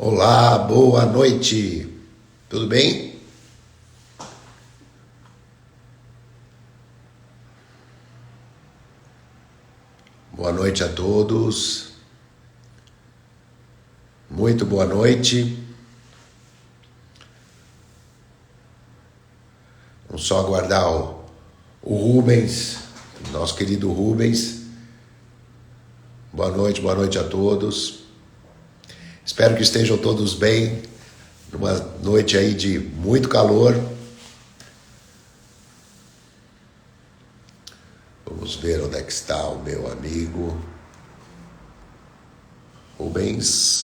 Olá, boa noite. Tudo bem? Boa noite a todos. Muito boa noite. Vamos só aguardar o Rubens, nosso querido Rubens. Boa noite a todos. Espero que estejam todos bem. Numa noite aí de muito calor. Vamos ver onde é que está o meu amigo Rubens.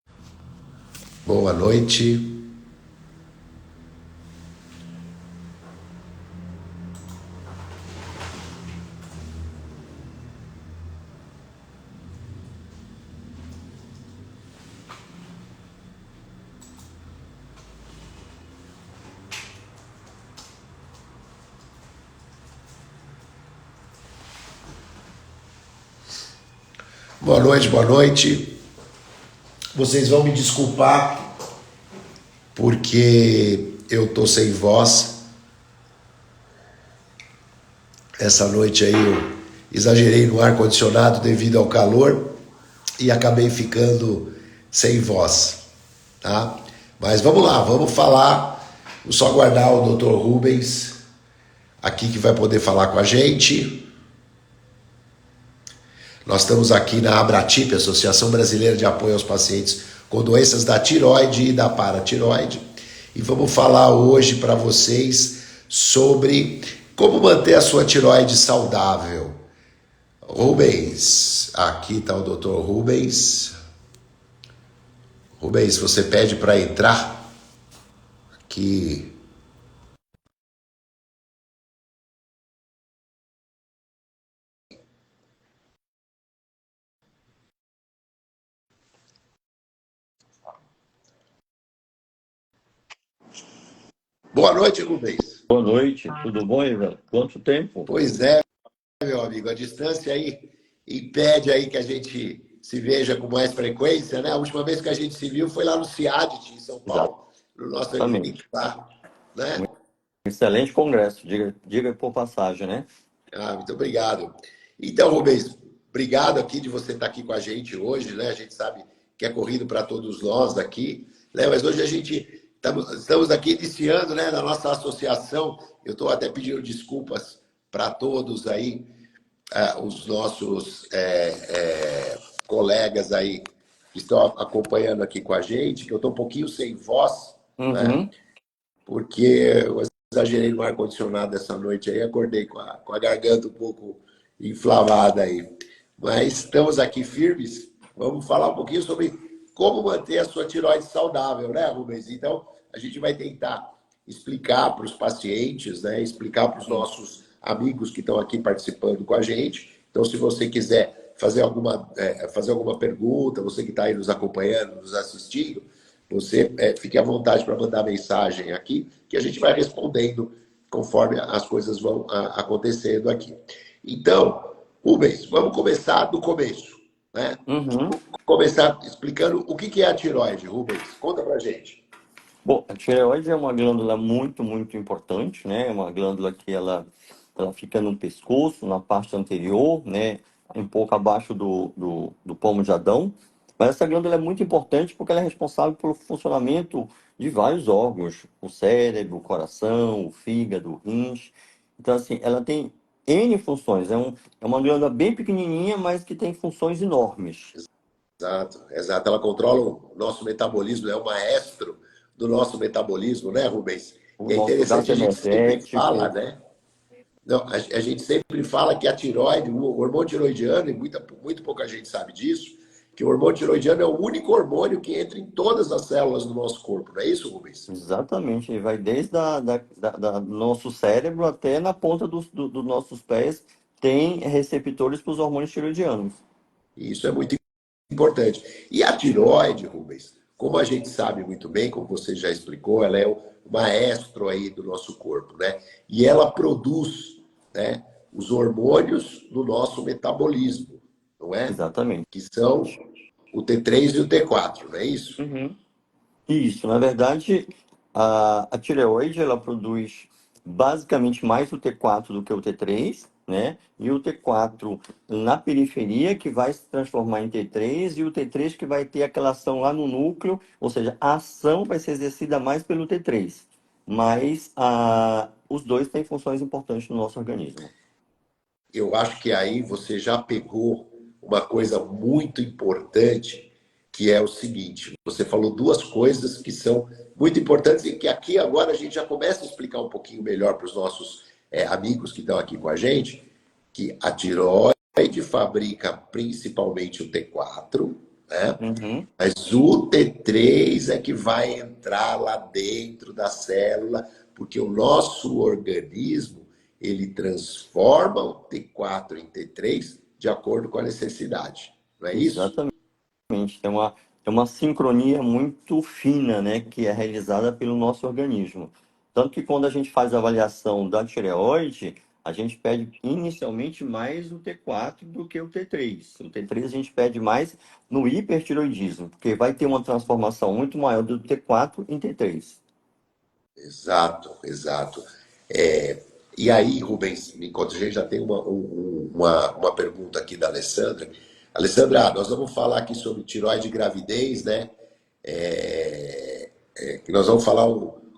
Boa noite. Boa noite, boa noite. Vocês vão me desculpar porque eu tô sem voz. Essa noite aí eu exagerei no ar-condicionado devido ao calor e acabei ficando sem voz, tá? Mas vamos lá, vamos falar. Vou só aguardar o Dr. Rubens aqui que vai poder falar com a gente. Nós estamos aqui na Abratip, Associação Brasileira de Apoio aos Pacientes com Doenças da Tireoide e da Paratireoide. E vamos falar hoje para vocês sobre como manter a sua tireoide saudável. Rubens, aqui está o Dr. Rubens. Rubens, você pede para entrar aqui. Boa noite, Rubens. Boa noite, tudo bom, Ivan? Quanto tempo? Pois é, meu amigo, a distância aí impede aí que a gente se veja com mais frequência, né? A última vez que a gente se viu foi lá no CIADT, em São Paulo, no nosso evento Exatamente. lá, né? Um excelente congresso, diga por passagem, né? Ah, muito obrigado. Então, Rubens, obrigado aqui de você estar aqui com a gente hoje, né? A gente sabe que é corrido para todos nós aqui, né? Mas hoje a gente estamos aqui iniciando, né, na nossa associação. Eu estou até pedindo desculpas para todos aí, os nossos colegas aí que estão acompanhando aqui com a gente, que eu estou um pouquinho sem voz, né? Uhum. Porque eu exagerei no ar-condicionado essa noite aí, acordei com a garganta um pouco inflamada aí. Mas estamos aqui firmes, vamos falar um pouquinho sobre como manter a sua tireoide saudável, né, Rubens? Então, a gente vai tentar explicar para os pacientes, né, explicar para os nossos amigos que estão aqui participando com a gente. Então, se você quiser fazer alguma pergunta, você que está aí nos acompanhando, nos assistindo, você fique à vontade para mandar mensagem aqui, que a gente vai respondendo conforme as coisas vão acontecendo aqui. Então, Rubens, vamos começar do começo, né? Uhum. Começar explicando o que é a tireoide, Rubens. Conta pra gente. Bom, a tireoide é uma glândula muito importante, né? É uma glândula que ela fica no pescoço, na parte anterior, né? Um pouco abaixo do pomo de Adão. Mas essa glândula é muito importante porque ela é responsável pelo funcionamento de vários órgãos, o cérebro, o coração, o fígado, o rins. Então, assim, ela tem N funções. É uma glândula bem pequenininha, mas que tem funções enormes. Exato, exato. Ela controla o nosso metabolismo, é o maestro do nosso metabolismo, né, Rubens? O E é nosso gasto interessante, a gente sempre fala, energético. né? Não, a gente sempre fala que a tireoide, o hormônio tiroidiano, e muito pouca gente sabe disso, que o hormônio tiroidiano é o único hormônio que entra em todas as células do nosso corpo, não é isso, Rubens? Exatamente, ele vai desde do nosso cérebro até na ponta dos nossos pés, tem receptores para os hormônios tiroidianos. E isso é muito importante. E a tireoide, Rubens, como a gente sabe muito bem, como você já explicou, ela é o maestro aí do nosso corpo, né? E ela produz, né, os hormônios do nosso metabolismo, não é? Exatamente. Que são o T3 e o T4, não é isso? Uhum. Isso, na verdade, a tireoide ela produz basicamente mais o T4 do que o T3, né? E o T4 na periferia que vai se transformar em T3 e o T3 que vai ter aquela ação lá no núcleo, ou seja, a ação vai ser exercida mais pelo T3. Mas os dois têm funções importantes no nosso organismo. Eu acho que aí você já pegou uma coisa muito importante, que é o seguinte: você falou duas coisas que são muito importantes e que aqui agora a gente já começa a explicar um pouquinho melhor para os nossos amigos que estão aqui com a gente, que a tireoide fabrica principalmente o T4, né? Uhum. Mas o T3 é que vai entrar lá dentro da célula, porque o nosso organismo ele transforma o T4 em T3 de acordo com a necessidade. Não é isso? Exatamente. Tem uma sincronia muito fina, né, que é realizada pelo nosso organismo. Tanto que quando a gente faz a avaliação da tireoide, a gente pede inicialmente mais o T4 do que o T3. O T3 a gente pede mais no hipertireoidismo, porque vai ter uma transformação muito maior do T4 em T3. Exato, exato. E aí, Rubens, enquanto a gente já tem uma pergunta aqui da Alessandra. Alessandra, nós vamos falar aqui sobre tireoide e gravidez, né? Que nós vamos falar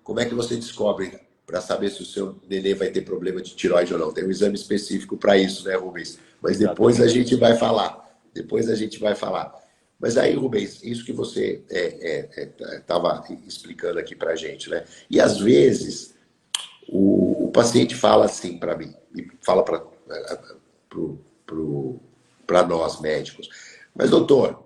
como é que você descobre para saber se o seu nenê vai ter problema de tireoide ou não. Tem um exame específico para isso, né, Rubens? Mas depois a Exatamente. gente vai falar. Depois a gente vai falar. Mas aí, Rubens, isso que você estava explicando aqui para a gente, né? E às vezes o paciente fala assim para mim, e fala para nós médicos, mas doutor,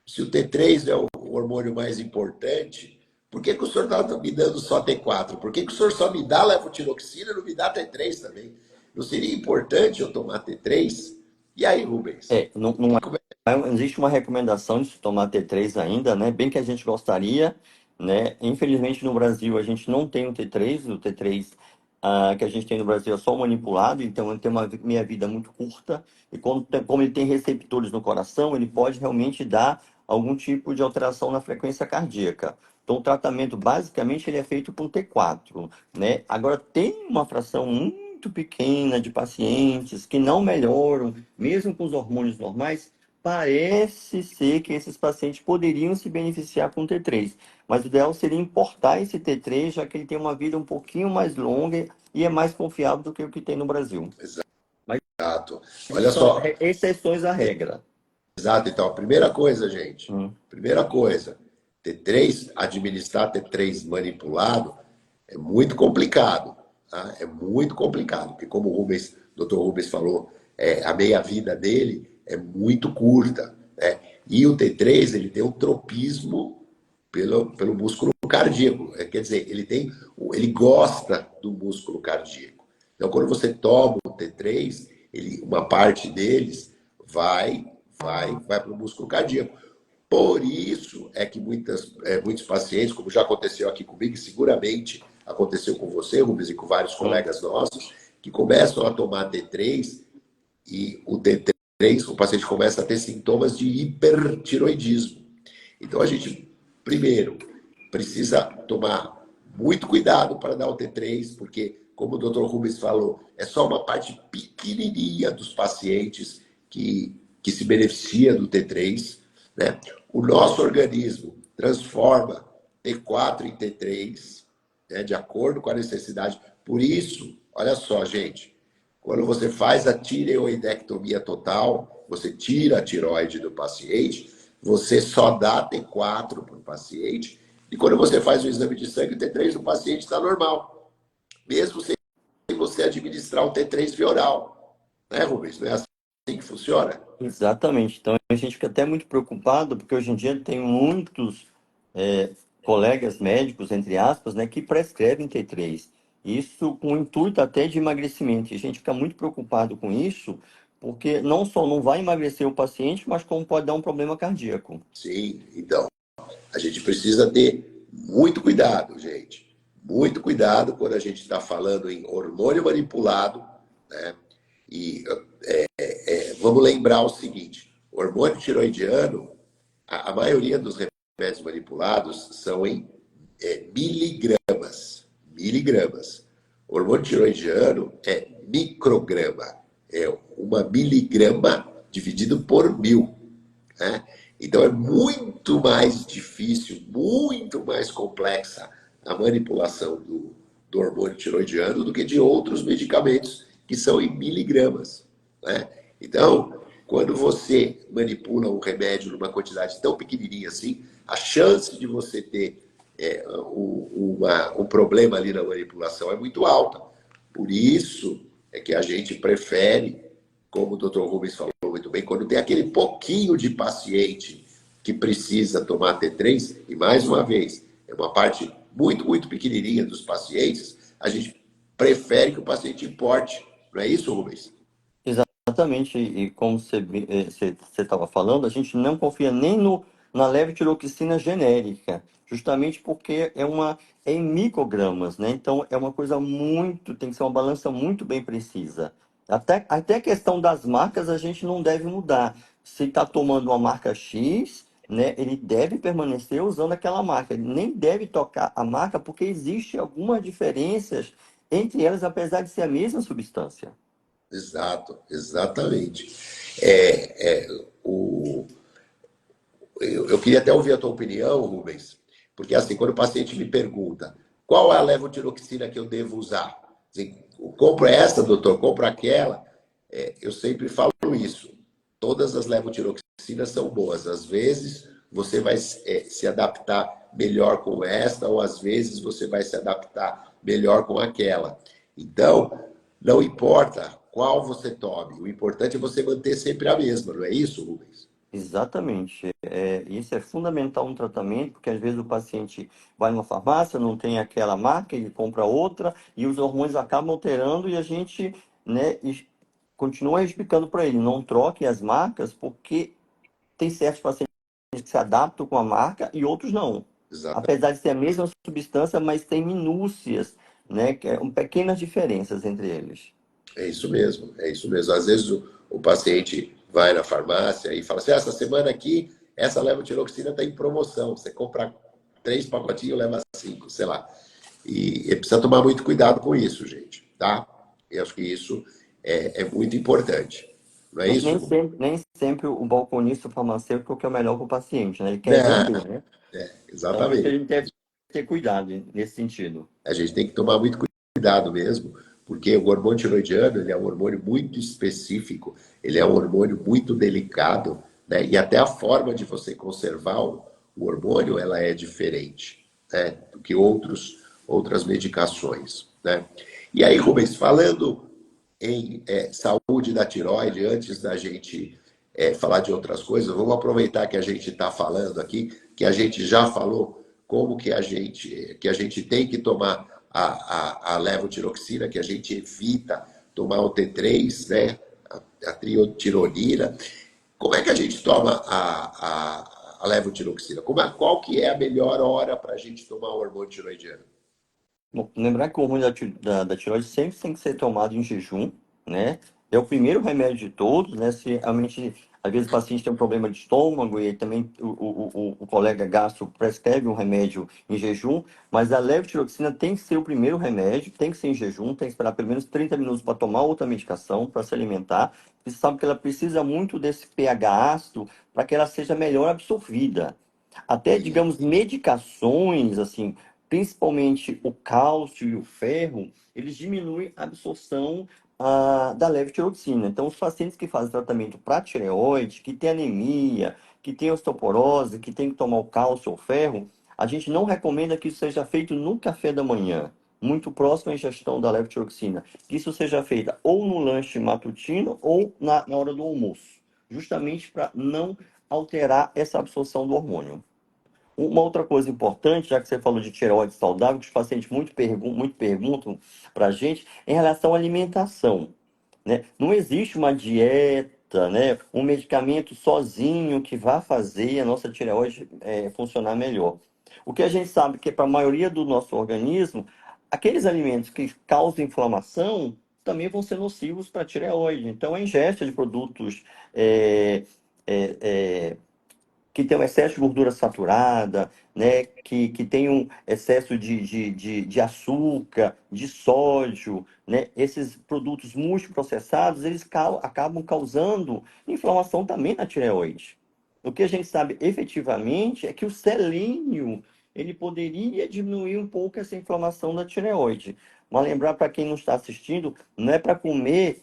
se o T3 é o hormônio mais importante, por que o senhor está me dando só T4? Por que o senhor só me dá levotiroxina e não me dá T3 também? Não seria importante eu tomar T3? E aí, Rubens? Não, não não existe uma recomendação de se tomar T3 ainda, né? Bem que a gente gostaria, né? Infelizmente no Brasil a gente não tem o T3 que a gente tem no Brasil é só manipulado, então ele tem uma meia-vida muito curta e como ele tem receptores no coração, ele pode realmente dar algum tipo de alteração na frequência cardíaca. Então o tratamento basicamente ele é feito com T4, né? Agora tem uma fração muito pequena de pacientes que não melhoram, mesmo com os hormônios normais, parece ser que esses pacientes poderiam se beneficiar com T3, mas o ideal seria importar esse T3, já que ele tem uma vida um pouquinho mais longa e é mais confiável do que o que tem no Brasil. Mas Exato. isso Olha são só, exceções à regra. exato. Então, a primeira coisa, gente, Hum. primeira coisa, T3, administrar T3 manipulado é muito complicado, tá? É muito complicado, porque como o Dr. Rubens falou, a meia-vida dele é muito curta, né? E o T3, ele tem um tropismo pelo músculo cardíaco. Quer dizer, ele gosta do músculo cardíaco. Então, quando você toma o T3, uma parte deles vai para o músculo cardíaco. Por isso é que muitos pacientes, como já aconteceu aqui comigo, e seguramente aconteceu com você, Rubens, e com vários Hum. colegas nossos, que começam a tomar T3 e o T3, o paciente começa a ter sintomas de hipertiroidismo. Então a gente, primeiro, precisa tomar muito cuidado para dar o T3, porque, como o Dr. Rubens falou, é só uma parte pequenininha dos pacientes que se beneficia do T3, né? O nosso organismo transforma T4 em T3, né, de acordo com a necessidade. Por isso, olha só, gente, quando você faz a tireoidectomia total, você tira a tireoide do paciente, você só dá T4 para o paciente, e quando você faz o exame de sangue, o T3 do paciente está normal, mesmo sem você administrar o T3 via oral. Né, Rubens? Não é assim que funciona? Exatamente. Então a gente fica até muito preocupado, porque hoje em dia tem muitos é, colegas médicos, entre aspas, né, que prescrevem T3. Isso com o intuito até de emagrecimento. E a gente fica muito preocupado com isso, porque não só não vai emagrecer o paciente, mas como pode dar um problema cardíaco. Sim, então, a gente precisa ter muito cuidado, gente. Muito cuidado quando a gente está falando em hormônio manipulado, né? E vamos lembrar o seguinte: o hormônio tiroidiano, a maioria dos remédios manipulados são em miligramas. Miligramas. O hormônio tiroidiano é micrograma. É uma miligrama dividido por 1.000. Né? Então é muito mais difícil, muito mais complexa a manipulação do hormônio tiroidiano do que de outros medicamentos que são em miligramas. Né? Então, quando você manipula um remédio numa quantidade tão pequenininha assim, a chance de você ter um problema ali na manipulação é muito alta. Por isso é que a gente prefere, como o Dr. Rubens falou muito bem, quando tem aquele pouquinho de paciente que precisa tomar T3, e mais uma vez, é uma parte muito, muito pequenininha dos pacientes, a gente prefere que o paciente importe. Não é isso, Rubens? Exatamente, e como você estava falando, a gente não confia nem na levotiroxina genérica, justamente porque é em microgramas, né? Então é uma coisa tem que ser uma balança muito bem precisa. Até a questão das marcas a gente não deve mudar. Se está tomando uma marca X, né, ele deve permanecer usando aquela marca. Ele nem deve tocar a marca porque existe algumas diferenças entre elas, apesar de ser a mesma substância. Exato, exatamente. É, é, o, eu queria até ouvir a tua opinião, Rubens, porque assim, quando o paciente me pergunta qual é a levotiroxina que eu devo usar, assim, compro essa, doutor, compro aquela, eu sempre falo isso. Todas as levotiroxinas são boas. Às vezes você vai se adaptar melhor com esta, ou às vezes você vai se adaptar melhor com aquela. Então, não importa qual você tome, o importante é você manter sempre a mesma, não é isso, Rubens? Exatamente. Isso é fundamental no tratamento, porque às vezes o paciente vai numa farmácia, não tem aquela marca, ele compra outra, e os hormônios acabam alterando e a gente, né, continua explicando para ele, não troque as marcas, porque tem certos pacientes que se adaptam com a marca e outros não. Apesar de ser a mesma substância, mas tem minúcias, né, pequenas diferenças entre eles. É isso mesmo, é isso mesmo. Às vezes o paciente vai na farmácia e fala assim: essa semana aqui, essa levotiroxina está em promoção. Você compra 3 pacotinhos, leva 5, sei lá. E precisa tomar muito cuidado com isso, gente, tá? Eu acho que isso é muito importante. Não é isso, Rubens? Nem sempre o balconista, o farmacêutico, que é o melhor para o paciente, né? Ele quer Não, vender, né? Então, por isso que a exatamente. gente deve ter cuidado nesse sentido. A gente tem que tomar muito cuidado mesmo, porque o hormônio tiroidiano ele é um hormônio muito específico, ele é um hormônio muito delicado, né? E até a forma de você conservar o hormônio ela é diferente, né? Do que outras medicações, né? E aí, Rubens, falando em saúde da tiroide, antes da gente falar de outras coisas, vamos aproveitar que a gente está falando aqui, que a gente já falou como que a gente tem que tomar a levotiroxina, que a gente evita tomar o T3, né? A triotironina. Como é que a gente toma a levotiroxina? Qual que é a melhor hora para a gente tomar o hormônio tiroidiano? Bom, lembrar que o hormônio da tireoide sempre tem que ser tomado em jejum, né? É o primeiro remédio de todos, né? Se realmente, às vezes o paciente tem um problema de estômago e também o colega gastro prescreve um remédio em jejum, mas a levotiroxina tem que ser o primeiro remédio, tem que ser em jejum, tem que esperar pelo menos 30 minutos para tomar outra medicação, para se alimentar. Você sabe que ela precisa muito desse pH ácido para que ela seja melhor absorvida. Até, digamos, medicações, assim, principalmente o cálcio e o ferro, eles diminuem a absorção da levotiroxina. Então, os pacientes que fazem tratamento para tireoide, que tem anemia, que tem osteoporose, que tem que tomar o cálcio ou o ferro, a gente não recomenda que isso seja feito no café da manhã, muito próximo à ingestão da levotiroxina. Que isso seja feito ou no lanche matutino ou na hora do almoço, justamente para não alterar essa absorção do hormônio. Uma outra coisa importante, já que você falou de tireoide saudável, que os pacientes muito perguntam para a gente, em relação à alimentação, né? Não existe uma dieta, né? Um medicamento sozinho que vá fazer a nossa tireoide funcionar melhor. O que a gente sabe que para a maioria do nosso organismo, aqueles alimentos que causam inflamação também vão ser nocivos para a tireoide. Então, a ingesta de produtos é, é, é, que tem um excesso de gordura saturada, né, que tem um excesso de açúcar, de sódio, né, esses produtos multiprocessados, eles acabam causando inflamação também na tireoide. O que a gente sabe efetivamente é que o selênio, ele poderia diminuir um pouco essa inflamação da tireoide. Mas lembrar para quem não está assistindo, não é para comer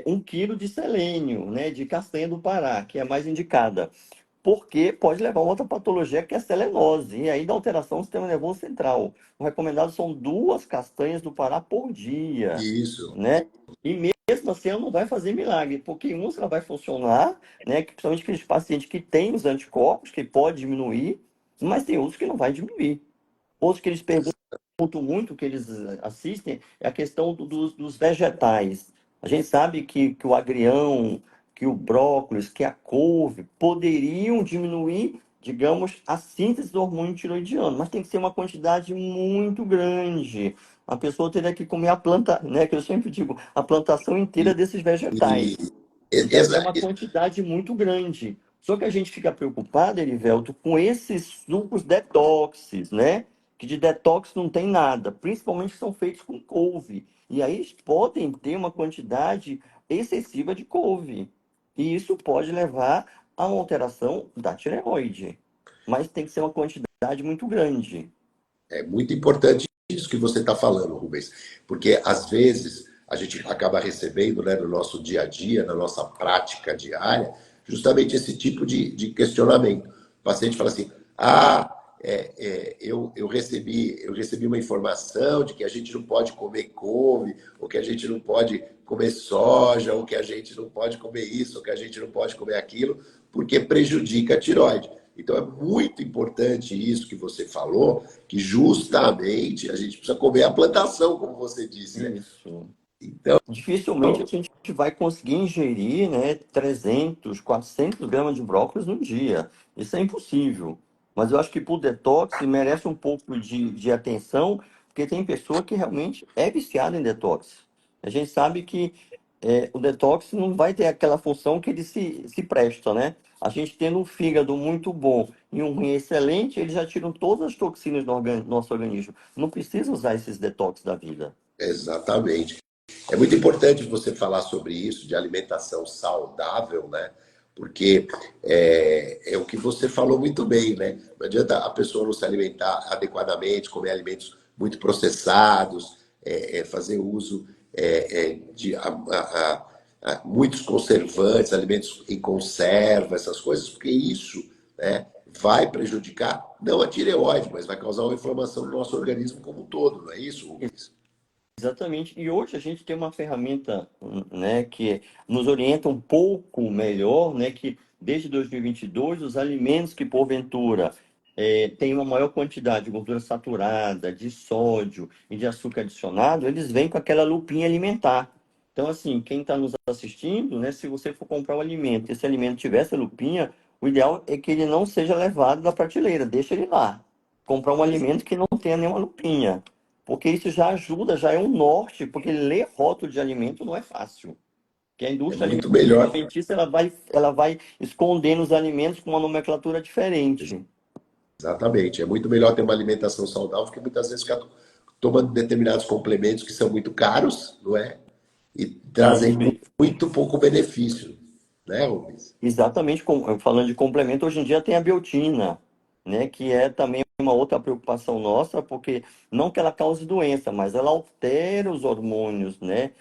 1 quilo de selênio, né, de castanha do Pará, que é a mais indicada, porque pode levar a outra patologia que é a selenose, e aí dá alteração do sistema nervoso central. O recomendado são 2 castanhas do Pará por dia, Isso. né? E mesmo assim ela não vai fazer milagre, porque em uns ela vai funcionar, né? Principalmente aqueles pacientes que têm os anticorpos, que pode diminuir, mas tem outros que não vai diminuir. Outros que eles perguntam muito, que eles assistem, é a questão dos vegetais. A gente sabe que o agrião, que o brócolis, que a couve poderiam diminuir, digamos, a síntese do hormônio tiroidiano, mas tem que ser uma quantidade muito grande. A pessoa teria que comer a planta, né, que eu sempre digo, a plantação inteira E, desses e- vegetais. Então, é uma quantidade muito grande. Só que a gente fica preocupado, Erivelto, com esses sucos detoxes, né? Que de detox não tem nada, principalmente são feitos com couve. E aí eles podem ter uma quantidade excessiva de couve. E isso pode levar a uma alteração da tireoide. Mas tem que ser uma quantidade muito grande. É muito importante isso que você está falando, Rubens, porque às vezes a gente acaba recebendo, né, no nosso dia a dia, na nossa prática diária, justamente esse tipo de questionamento. O paciente fala assim: eu recebi uma informação de que a gente não pode comer couve, ou que a gente não pode comer soja, ou que a gente não pode comer isso, ou que a gente não pode comer aquilo, porque prejudica a tireoide. Então é muito importante isso que você falou, que justamente a gente precisa comer a plantação, como você disse, né? Isso. Então, Dificilmente a gente vai conseguir ingerir, né, 300, 400 gramas de brócolis no dia. Isso é impossível. Mas eu acho que por detox merece um pouco de atenção, porque tem pessoa que realmente é viciada em detox. A gente sabe que o detox não vai ter aquela função que ele se presta, né? A gente tendo um fígado muito bom e um rim excelente, eles já tiram todas as toxinas do nosso organismo. Não precisa usar esses detox da vida. exatamente. É muito importante você falar sobre isso, de alimentação saudável, né? Porque é o que você falou muito bem, né? Não adianta a pessoa não se alimentar adequadamente, comer alimentos muito processados, fazer uso de muitos conservantes, alimentos em conserva, essas coisas, porque isso, né, vai prejudicar não a tireoide, mas vai causar uma inflamação no nosso organismo como um todo, não é isso, Rubens? Exatamente. E hoje a gente tem uma ferramenta, né, que nos orienta um pouco melhor, né, que desde 2022 os alimentos que porventura têm uma maior quantidade de gordura saturada, de sódio e de açúcar adicionado, eles vêm com aquela lupinha alimentar. Então, assim, quem está nos assistindo, né, se você for comprar um alimento, e esse alimento tiver essa lupinha, o ideal é que ele não seja levado da prateleira, deixa ele lá. Comprar um alimento que não tenha nenhuma lupinha. Porque isso já ajuda, já é um norte, porque ler rótulo de alimento não é fácil. Que a É indústria muito melhor. alimentícia ela vai escondendo os alimentos com uma nomenclatura diferente. Exatamente. É muito melhor ter uma alimentação saudável, porque muitas vezes fica tomando determinados complementos que são muito caros, não é? E trazem Isso, muito pouco benefício, né, Rubens? exatamente, falando de complemento, hoje em dia tem a biotina, né, que é também uma outra preocupação nossa, porque não que ela cause doença, mas ela altera os hormônios, né,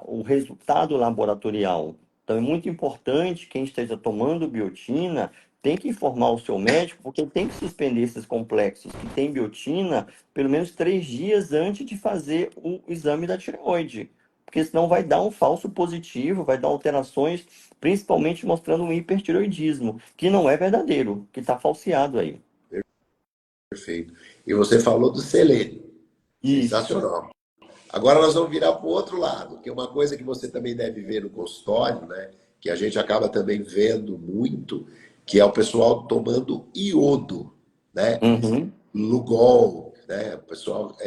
o resultado laboratorial. Então é muito importante quem esteja tomando biotina tem que informar o seu médico, porque tem que suspender esses complexos que tem biotina pelo menos 3 dias antes de fazer o exame da tireoide. Porque senão vai dar um falso positivo, vai dar alterações, principalmente mostrando um hipertireoidismo, que não é verdadeiro, que está falseado aí. Perfeito. E você falou do selênio. Isso. Sensacional. Agora nós vamos virar para o outro lado, que é uma coisa que você também deve ver no consultório, né? Que a gente acaba também vendo muito, que é o pessoal tomando iodo, né? Uhum. Lugol, né? O pessoal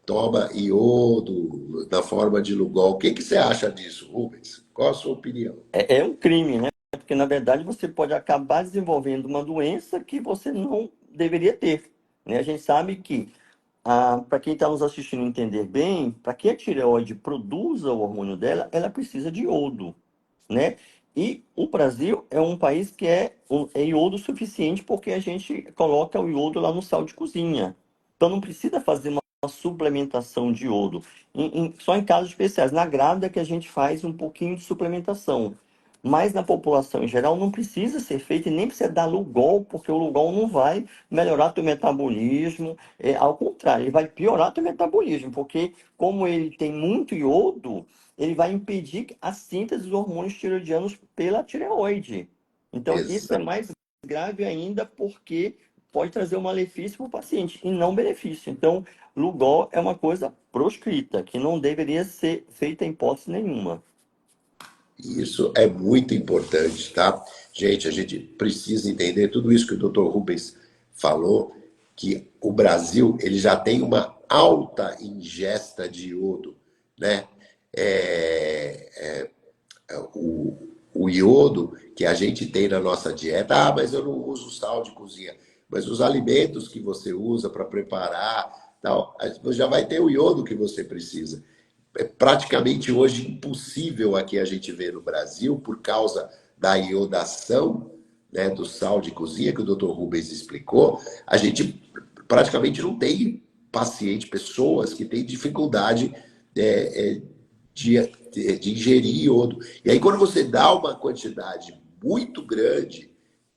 toma iodo na forma de Lugol. O que você acha disso, Rubens? Qual a sua opinião? É um crime, né? Porque, na verdade, você pode acabar desenvolvendo uma doença que você não deveria ter, né? A gente sabe que, para quem está nos assistindo entender bem, para que a tireoide produza o hormônio dela, ela precisa de iodo, né? E o Brasil é um país que é iodo suficiente porque a gente coloca o iodo lá no sal de cozinha. Então não precisa fazer uma suplementação de iodo. Só em casos especiais. Na grávida que a gente faz um pouquinho de suplementação. Mas na população em geral não precisa ser feito e nem precisa dar Lugol, porque o Lugol não vai melhorar teu metabolismo. Ao contrário, ele vai piorar teu metabolismo, porque como ele tem muito iodo, ele vai impedir a síntese dos hormônios tiroidianos pela tireoide. Então, isso é Exa- mais grave ainda porque pode trazer um malefício para o paciente e não benefício. Então, Lugol é uma coisa proscrita, que não deveria ser feita em hipótese nenhuma. Isso é muito importante, tá? Gente, a gente precisa entender tudo isso que o Dr. Rubens falou, que o Brasil ele já tem uma alta ingesta de iodo, né? É, o iodo que a gente tem na nossa dieta, mas eu não uso sal de cozinha. Mas os alimentos que você usa para preparar, tal, você já vai ter o iodo que você precisa. É praticamente hoje impossível aqui a gente ver no Brasil, por causa da iodação, né, do sal de cozinha que o Dr. Rubens explicou, a gente praticamente não tem paciente, pessoas que têm dificuldade de, de ingerir iodo. E aí, quando você dá uma quantidade muito grande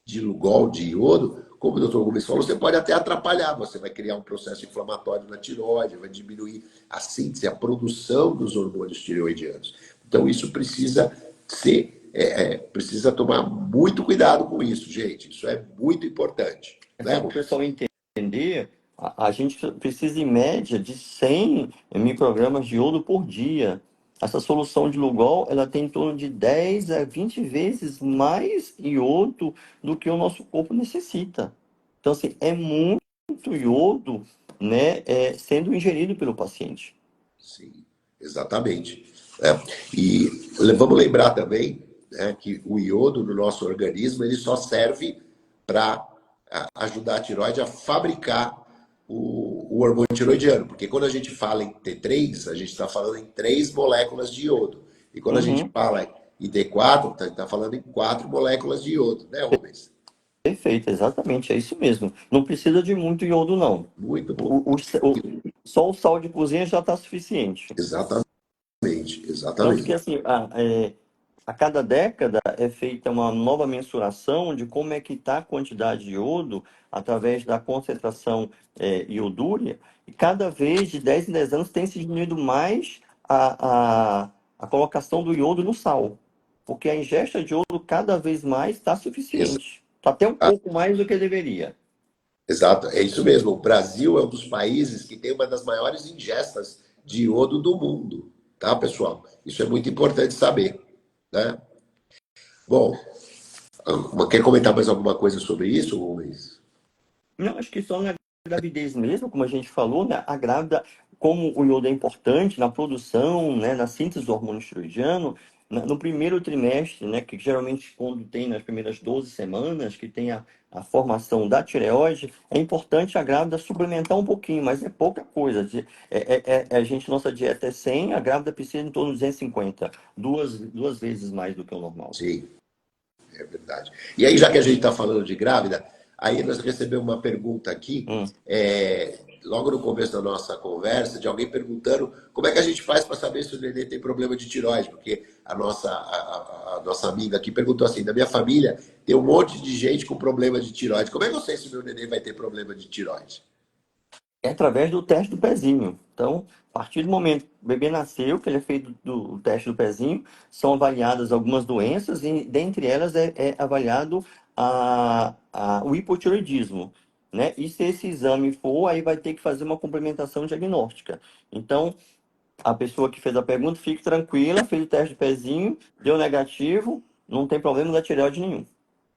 de Lugol, de iodo, como o doutor Rubens falou, você pode até atrapalhar. Você vai criar um processo inflamatório na tireoide, vai diminuir a síntese, a produção dos hormônios tireoidianos. Então, isso precisa ser, precisa tomar muito cuidado com isso, gente. Isso é muito importante, É só né? para o pessoal entender, a gente precisa, em média, de 100 microgramas de iodo por dia. Essa solução de Lugol, ela tem em torno de 10 a 20 vezes mais iodo do que o nosso corpo necessita. Então, assim, é muito iodo, né, sendo ingerido pelo paciente. Sim, exatamente. E vamos lembrar também, né, que o iodo no nosso organismo ele só serve para ajudar a tireoide a fabricar o hormônio tiroidiano, porque quando a gente fala em T3, a gente está falando em 3 moléculas de iodo. E quando a gente Uhum, fala em T4, está falando em 4 moléculas de iodo, né, Rubens? perfeito, exatamente, é isso mesmo. Não precisa de muito iodo, não. Muito pouco. Só o sal de cozinha já está suficiente. Exatamente, Tanto que, exatamente. assim, a cada década é feita uma nova mensuração de como é que está a quantidade de iodo através da concentração iodúria, e cada vez, de 10 em 10 anos, tem se diminuído mais a colocação do iodo no sal, porque a ingesta de iodo cada vez mais está suficiente. Está até um pouco mais do que deveria. Exato, é isso mesmo. O Brasil é um dos países que tem uma das maiores ingestas de iodo do mundo, tá, pessoal? Isso é muito importante saber, né? Bom, quer comentar mais alguma coisa sobre isso, Rubens? Não, acho que só na gravidez mesmo, como a gente falou, né? A grávida, como o iodo é importante na produção, né? Na síntese do hormônio tiroidiano, no primeiro trimestre, né? Que geralmente quando tem nas primeiras 12 semanas, que tem a formação da tireoide, é importante a grávida suplementar um pouquinho, mas é pouca coisa. A gente, nossa dieta é 100, a grávida precisa em torno de 250, duas vezes mais do que o normal. Sim, é verdade. E aí, já que a gente está falando de grávida, aí nós recebemos uma pergunta aqui, Hum. logo no começo da nossa conversa, de alguém perguntando como é que a gente faz para saber se o neném tem problema de tireoide, porque a nossa amiga aqui perguntou assim, da minha família tem um monte de gente com problema de tireoide, como é que eu sei se o meu neném vai ter problema de tireoide? É através do teste do pezinho. Então, a partir do momento que o bebê nasceu, que ele é feito o teste do pezinho, são avaliadas algumas doenças e dentre elas é avaliado o hipotireoidismo, né? E se esse exame for, aí vai ter que fazer uma complementação diagnóstica. Então, a pessoa que fez a pergunta, fique tranquila, fez o teste do pezinho, deu negativo, não tem problema da tireoide nenhum.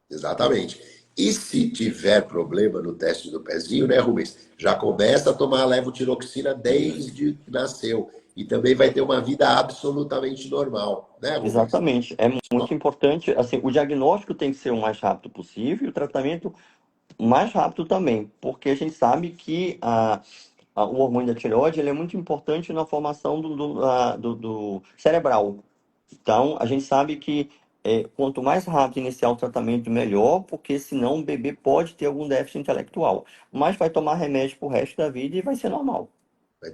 Exatamente. E se tiver problema no teste do pezinho, né, Rubens? Já começa a tomar a levotiroxina desde que nasceu. e também vai ter uma vida absolutamente normal, né, Rubens? Exatamente. É muito importante, assim, o diagnóstico tem que ser o mais rápido possível e o tratamento mais rápido também, porque a gente sabe que o hormônio da tireoide ele é muito importante na formação do cerebral. Então, a gente sabe que quanto mais rápido iniciar o tratamento, melhor, porque senão o bebê pode ter algum déficit intelectual. Mas vai tomar remédio pro resto da vida e vai ser normal.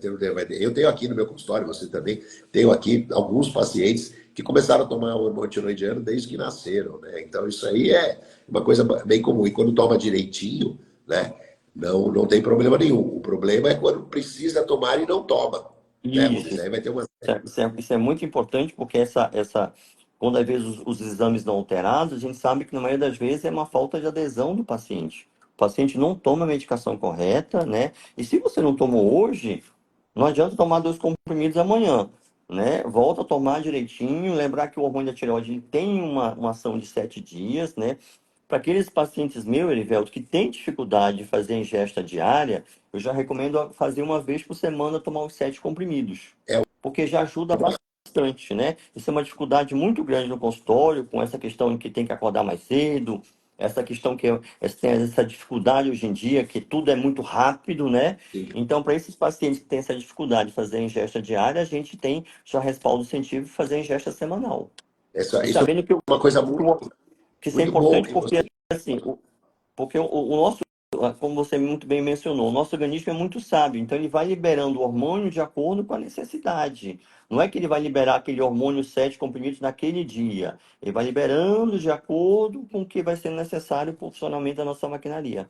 Eu tenho aqui no meu consultório, você também, tenho aqui alguns pacientes que começaram a tomar hormônio tiroidiano desde que nasceram, né? Então isso aí é uma coisa bem comum. E quando toma direitinho, né? Não tem problema nenhum. O problema é quando precisa tomar e não toma, né, Isso, Rubens? Aí vai ter uma. isso é muito importante, porque quando às vezes os exames não alterados, a gente sabe que na maioria das vezes é uma falta de adesão do paciente. O paciente não toma a medicação correta, né? E se você não tomou hoje, não adianta tomar 2 comprimidos amanhã, né? Volta a tomar direitinho, lembrar que o hormônio da tireoide ele tem uma ação de 7 dias, né? Para aqueles pacientes meus, Erivelto, que têm dificuldade de fazer a ingesta diária, eu já recomendo fazer uma vez por semana tomar os 7 comprimidos, É porque já ajuda bastante, né? Isso é uma dificuldade muito grande no consultório, com essa questão de que tem que acordar mais cedo, essa questão que tem essa dificuldade hoje em dia, que tudo é muito rápido, né? assim, Então, para esses pacientes que têm essa dificuldade de fazer a ingesta diária, a gente tem já respaldo científico de fazer a ingesta semanal. E isso é sabendo que, uma coisa muito, que isso é muito boa importante que porque, você. assim, porque o nosso, como você muito bem mencionou, o nosso organismo é muito sábio, então ele vai liberando o hormônio de acordo com a necessidade. Não é que ele vai liberar aquele hormônio 7 comprimidos naquele dia. Ele vai liberando de acordo com o que vai ser necessário para o funcionamento da nossa maquinaria.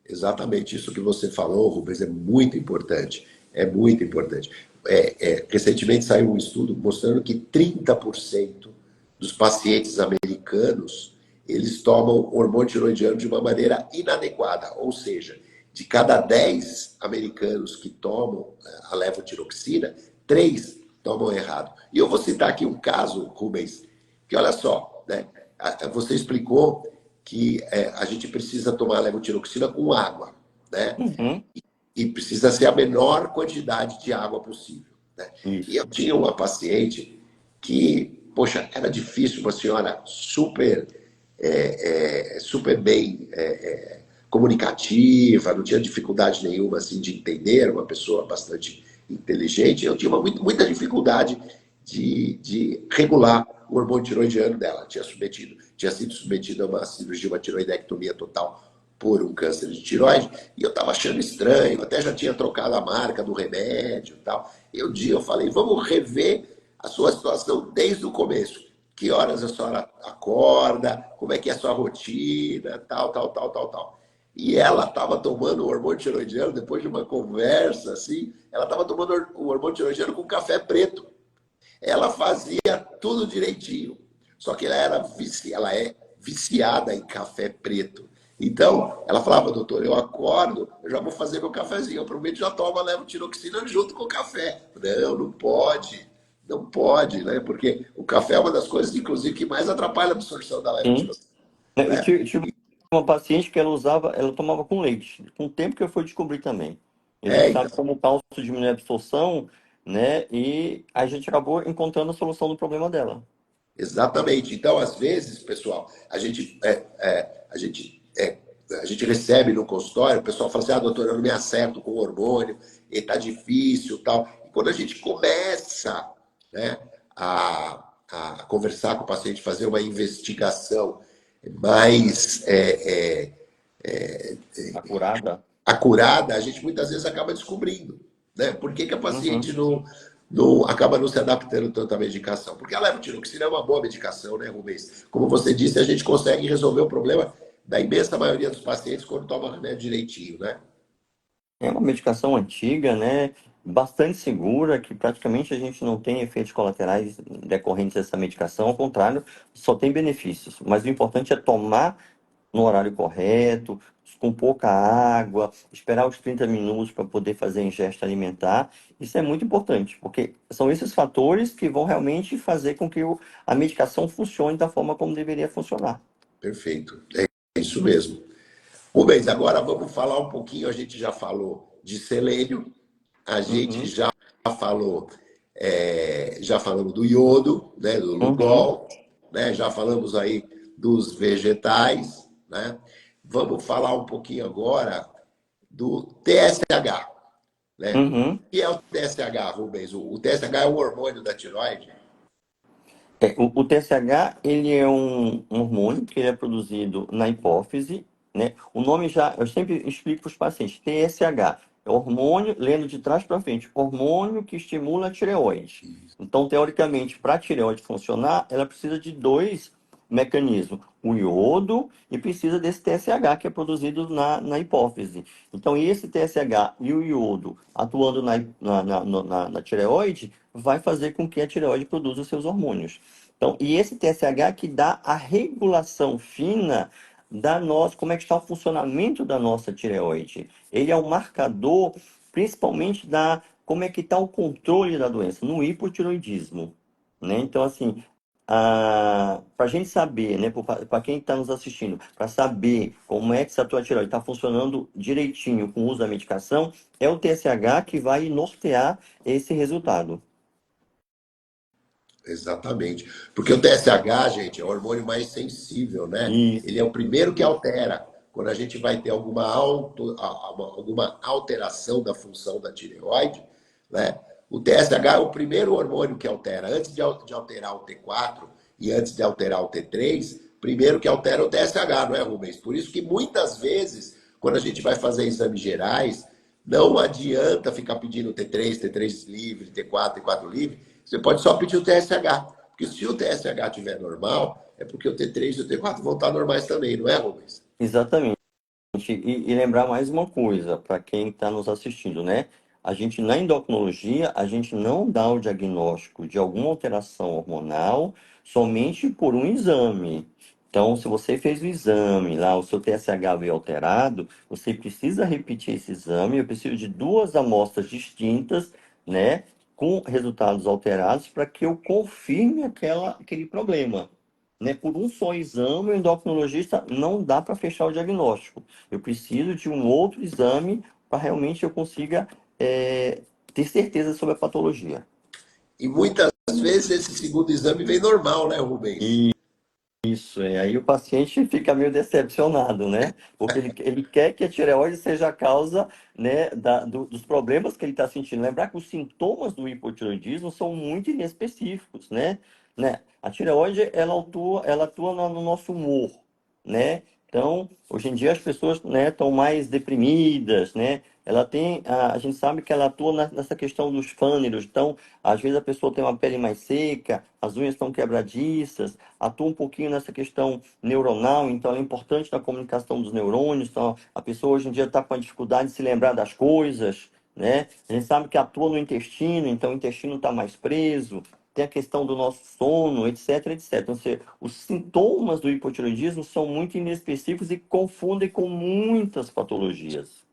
Exatamente isso que você falou, Rubens, é muito importante. É muito importante. Recentemente saiu um estudo mostrando que 30% dos pacientes americanos eles tomam hormônio tiroidiano de uma maneira inadequada. Ou seja, de cada 10 americanos que tomam a levotiroxina, 3 tomam errado. E eu vou citar aqui um caso, Rubens, que olha só, né? Você explicou que a gente precisa tomar a levotiroxina com água, né? Uhum, E precisa ser a menor quantidade de água possível, né? E isso. eu tinha uma paciente que, poxa, era difícil, uma senhora super bem comunicativa, não tinha dificuldade nenhuma assim de entender, uma pessoa bastante inteligente. Eu tinha muita dificuldade de regular o hormônio tiroidiano dela. Tinha sido submetida a uma cirurgia, uma tiroidectomia total por um câncer de tiroide, e eu estava achando estranho, até já tinha trocado a marca do remédio e tal. E um dia eu falei, vamos rever a sua situação desde o começo. Que horas a senhora acorda, como é que é a sua rotina, tal, tal, tal, tal, tal. E ela estava tomando o hormônio tiroidiano, depois de uma conversa assim, ela estava tomando o hormônio tiroidiano com café preto. Ela fazia tudo direitinho. Só que ela é viciada em café preto. Então, ela falava, doutor, eu acordo, eu já vou fazer meu cafezinho. Eu prometo já tomo, levo tiroxina junto com o café. Não, não pode. Não pode, né? Porque o café é uma das coisas, inclusive, que mais atrapalha a absorção da Sim. levotiroxina, Eu né? tive uma paciente que ela tomava com leite. Com o tempo que eu fui descobrir também. E a gente sabe Então, como o cálcio diminui a absorção, né? E a gente acabou encontrando a solução do problema dela. exatamente. Então, às vezes, pessoal, a gente recebe no consultório, o pessoal fala assim, ah, doutor, eu não me acerto com o hormônio, e tá difícil, tal. E quando a gente começa, né, a conversar com o paciente, fazer uma investigação mais Acurada. acurada, a gente muitas vezes acaba descobrindo, né? Por que, que a paciente Uhum. não acaba não se adaptando tanto à medicação? Porque a levotiroxina é uma boa medicação, né, Rubens? Como você disse, a gente consegue resolver o problema da imensa maioria dos pacientes quando toma remédio direitinho, né? É uma medicação antiga, né? Bastante segura, que praticamente a gente não tem efeitos colaterais decorrentes dessa medicação. Ao contrário, só tem benefícios. Mas o importante é tomar no horário correto, com pouca água, esperar os 30 minutos para poder fazer a ingesta alimentar. Isso é muito importante, porque são esses fatores que vão realmente fazer com que a medicação funcione da forma como deveria funcionar. Perfeito. É isso mesmo. Rubens, agora vamos falar um pouquinho, a gente já falou de selênio, a gente Uhum. já falou, já falamos do iodo, né, do Uhum, Lugol, né, já falamos aí dos vegetais, né? Vamos falar um pouquinho agora do TSH, né? uhum. O que é o TSH, Rubens? O TSH é o hormônio da tiroide? O TSH, ele é um hormônio que ele é produzido na hipófise, né? O nome já, eu sempre explico para os pacientes, TSH, é hormônio, lendo de trás para frente, hormônio que estimula a tireoide. Então, teoricamente, para a tireoide funcionar, ela precisa de dois mecanismos, o iodo e precisa desse TSH que é produzido na hipófise. Então, esse TSH e o iodo atuando na tireoide vai fazer com que a tireoide produza os seus hormônios. Então, e esse TSH que dá a regulação fina da nossa, como é que está o funcionamento da nossa tireoide. Ele é um marcador, principalmente da como é que está o controle da doença, no hipotireoidismo, né? Então, assim, para a gente saber, né, para quem está nos assistindo, para saber como é que essa tua tireoide está funcionando direitinho com o uso da medicação, é o TSH que vai nortear esse resultado. Exatamente. Porque o TSH, gente, é o hormônio mais sensível, né? Isso. Ele é o primeiro que altera. Quando a gente vai ter alguma alteração da função da tireoide, né? O TSH é o primeiro hormônio que altera. Antes de alterar o T4 e antes de alterar o T3, primeiro que altera o TSH, não é, Rubens? Por isso que muitas vezes, quando a gente vai fazer exames gerais, não adianta ficar pedindo T3, T3 livre, T4, T4 livre. Você pode só pedir o TSH. Porque se o TSH estiver normal, é porque o T3 e o T4 vão estar normais também, não é, Rubens? Exatamente. E lembrar mais uma coisa para quem está nos assistindo, né? A gente, na endocrinologia, a gente não dá o diagnóstico de alguma alteração hormonal somente por um exame. Então, se você fez o exame lá, o seu TSH veio alterado, você precisa repetir esse exame. Eu preciso de duas amostras distintas, né? Com resultados alterados para que eu confirme aquele problema. Né? Por um só exame, o endocrinologista não dá para fechar o diagnóstico. Eu preciso de um outro exame para realmente eu consiga ter certeza sobre a patologia. E muitas vezes esse segundo exame vem normal, né, Rubens? Isso, aí o paciente fica meio decepcionado, né? Porque ele quer que a tireoide seja a causa, né, dos problemas que ele está sentindo. Lembrar que os sintomas do hipotireoidismo são muito inespecíficos, né? A tireoide, ela atua no nosso humor, né? Então, hoje em dia as pessoas, né, estão mais deprimidas, né? Ela tem, a gente sabe que ela atua nessa questão dos fâneros. Então, às vezes a pessoa tem uma pele mais seca, as unhas estão quebradiças, atua um pouquinho nessa questão neuronal, então é importante na comunicação dos neurônios. Então, a pessoa hoje em dia está com a dificuldade de se lembrar das coisas, né? A gente sabe que atua no intestino, então o intestino está mais preso. Tem a questão do nosso sono, etc, etc. Então, os sintomas do hipotireoidismo são muito inespecíficos e confundem com muitas patologias.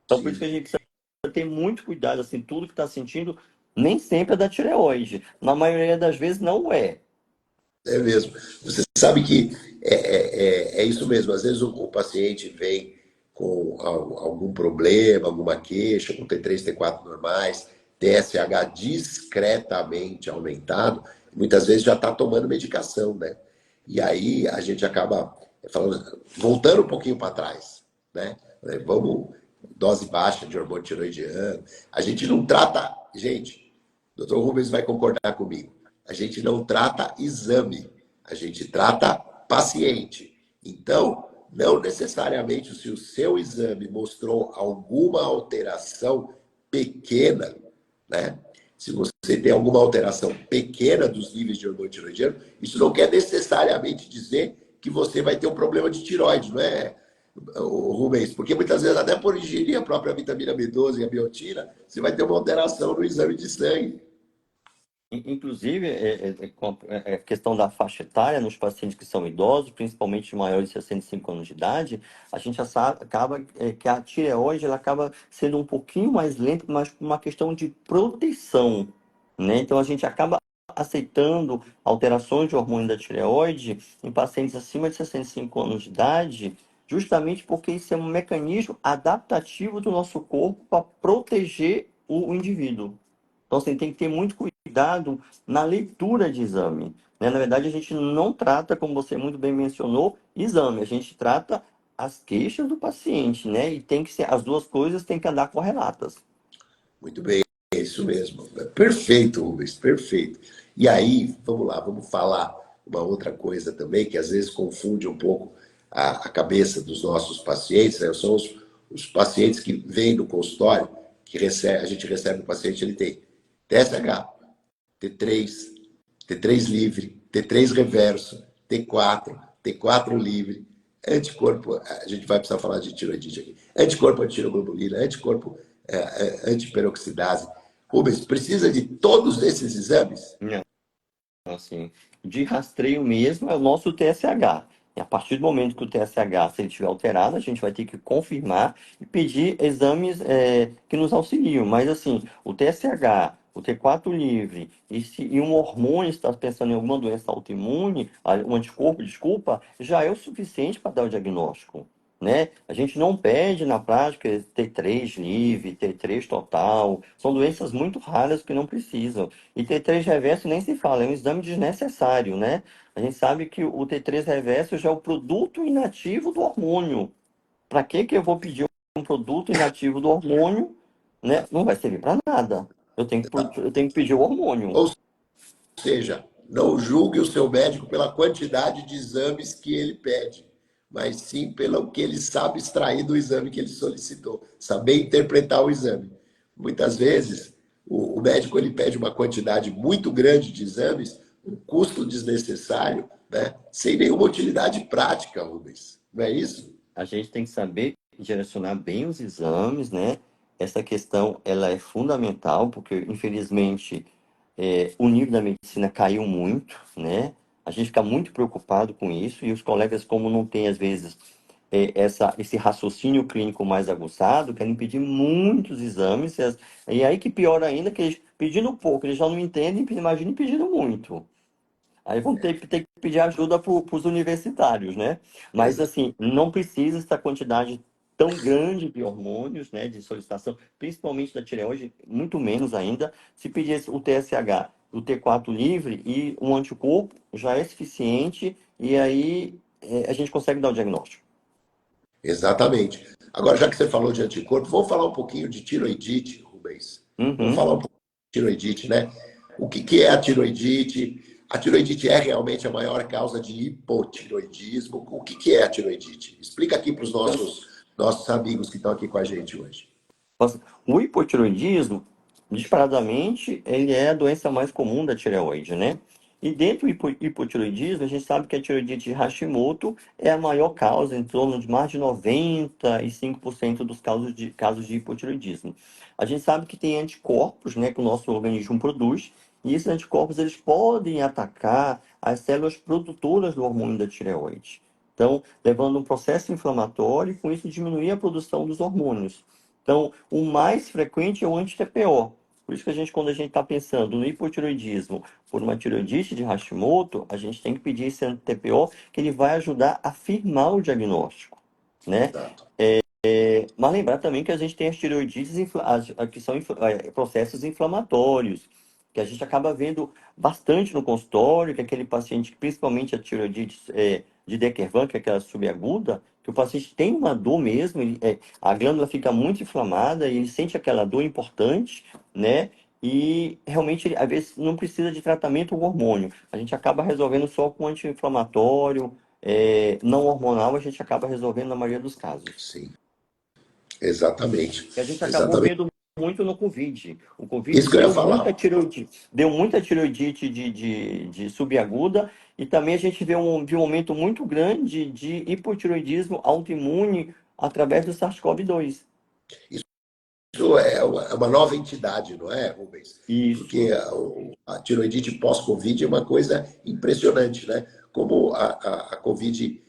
Então, por isso que a Sim. gente precisa ter muito cuidado, assim, tudo que está sentindo nem sempre é da tireoide. Na maioria das vezes não é. É mesmo. Você sabe que é isso mesmo. Às vezes o paciente vem com algum problema, alguma queixa, com T3, T4 normais, TSH discretamente aumentado, muitas vezes já está tomando medicação, né? E aí a gente acaba falando, voltando um pouquinho para trás, né? Vamos, dose baixa de hormônio tiroidiano. A gente não trata, gente, o doutor Rubens vai concordar comigo. A gente não trata exame, a gente trata paciente. Então, não necessariamente se o seu exame mostrou alguma alteração pequena, né? Se você tem alguma alteração pequena dos níveis de hormônio tiroidiano, isso não quer necessariamente dizer que você vai ter um problema de tiroide, não é, Rubens? Porque muitas vezes, até por ingerir a própria vitamina B12 e a biotina, você vai ter uma alteração no exame de sangue. Inclusive, a questão da faixa etária nos pacientes que são idosos, principalmente maiores de 65 anos de idade, a gente já sabe, acaba que a tireoide ela acaba sendo um pouquinho mais lenta, mas por uma questão de proteção, né? Então, a gente acaba aceitando alterações de hormônio da tireoide em pacientes acima de 65 anos de idade, justamente porque isso é um mecanismo adaptativo do nosso corpo para proteger o indivíduo. Então, assim, tem que ter muito cuidado na leitura de exame, né? Na verdade, a gente não trata, como você muito bem mencionou, exame. A gente trata as queixas do paciente, né? E tem que ser, as duas coisas têm que andar correlatas. Muito bem, é isso mesmo. Perfeito, Rubens, perfeito. E aí, vamos lá, vamos falar uma outra coisa também, que às vezes confunde um pouco a cabeça dos nossos pacientes, né? São os pacientes que vêm do consultório, que recebe, a gente recebe o paciente, ele tem TSH, T3, T3 livre, T3 reverso, T4, T4 livre, anticorpo, a gente vai precisar falar de tiroidite aqui, anticorpo antiroglobulina, anticorpo antiperoxidase. Rubens, precisa de todos esses exames? Assim, de rastreio mesmo é o nosso TSH. E a partir do momento que o TSH, se ele estiver alterado, a gente vai ter que confirmar e pedir exames que nos auxiliam. Mas, assim, o TSH, o T4 livre, e um hormônio está pensando em alguma doença autoimune, um anticorpo, desculpa, já é o suficiente para dar o diagnóstico. Né? A gente não pede na prática T3 livre, T3 total, são doenças muito raras que não precisam. E T3 reverso nem se fala, é um exame desnecessário, né? A gente sabe que o T3 reverso já é o produto inativo do hormônio. Para que que eu vou pedir um produto inativo do hormônio, né? Não vai servir para nada. Eu tenho que pedir o hormônio. Ou seja, não julgue o seu médico pela quantidade de exames que ele pede, mas sim pelo que ele sabe extrair do exame que ele solicitou, saber interpretar o exame. Muitas vezes, o médico ele pede uma quantidade muito grande de exames, um custo desnecessário, né? Sem nenhuma utilidade prática, Rubens. Não é isso? A gente tem que saber direcionar bem os exames, né? Essa questão, ela é fundamental, porque, infelizmente, o nível da medicina caiu muito, né? A gente fica muito preocupado com isso, e os colegas, como não têm, às vezes, esse raciocínio clínico mais aguçado, querem pedir muitos exames, e aí que pior ainda, que eles, pedindo pouco, eles já não entendem, imagine pedindo muito. Aí vão ter que pedir ajuda para os universitários, né? Mas, assim, não precisa essa quantidade tão grande de hormônios, né, de solicitação, principalmente da tireoide, muito menos ainda. Se pedir o TSH, o T4 livre e um anticorpo, já é suficiente e aí a gente consegue dar o diagnóstico. Exatamente. Agora, já que você falou de anticorpo, vamos falar um pouquinho de tiroidite, Rubens. Vamos Uhum. falar um pouquinho de tiroidite, né? O que é a tiroidite? A tiroidite é realmente a maior causa de hipotiroidismo. O que é a tiroidite? Explica aqui para os nossos amigos que estão aqui com a gente hoje. Nossa, o hipotiroidismo, disparadamente, ele é a doença mais comum da tireoide, né? E dentro do hipotiroidismo, a gente sabe que a tiroidite de Hashimoto é a maior causa, em torno de mais de 95% dos casos de hipotiroidismo. A gente sabe que tem anticorpos, né, que o nosso organismo produz, e esses anticorpos eles podem atacar as células produtoras do hormônio da tireoide. Então, levando um processo inflamatório e com isso diminuir a produção dos hormônios. Então, o mais frequente é o anti-TPO. Por isso que quando a gente está pensando no hipotiroidismo por uma tiroidite de Hashimoto, a gente tem que pedir esse anti-TPO, que ele vai ajudar a firmar o diagnóstico, né? Exato. Mas lembrar também que a gente tem as tireoidites que são processos inflamatórios, que a gente acaba vendo bastante no consultório, que é aquele paciente, principalmente a tireoidite de Dequervan, que é aquela subaguda, que o paciente tem uma dor mesmo, a glândula fica muito inflamada e ele sente aquela dor importante, né? E realmente, às vezes, não precisa de tratamento com hormônio. A gente acaba resolvendo só com anti-inflamatório, não hormonal, a gente acaba resolvendo na maioria dos casos. Sim, exatamente. Que a gente acabou Exatamente. vendo muito no Covid. O Covid Isso que eu ia falar. deu muita tireoidite de subaguda e também a gente viu um aumento muito grande de hipotireoidismo autoimune através do SARS-CoV-2. Isso é uma nova entidade, não é, Rubens? Porque Isso. a tiroidite pós-Covid é uma coisa impressionante, né? Como a Covid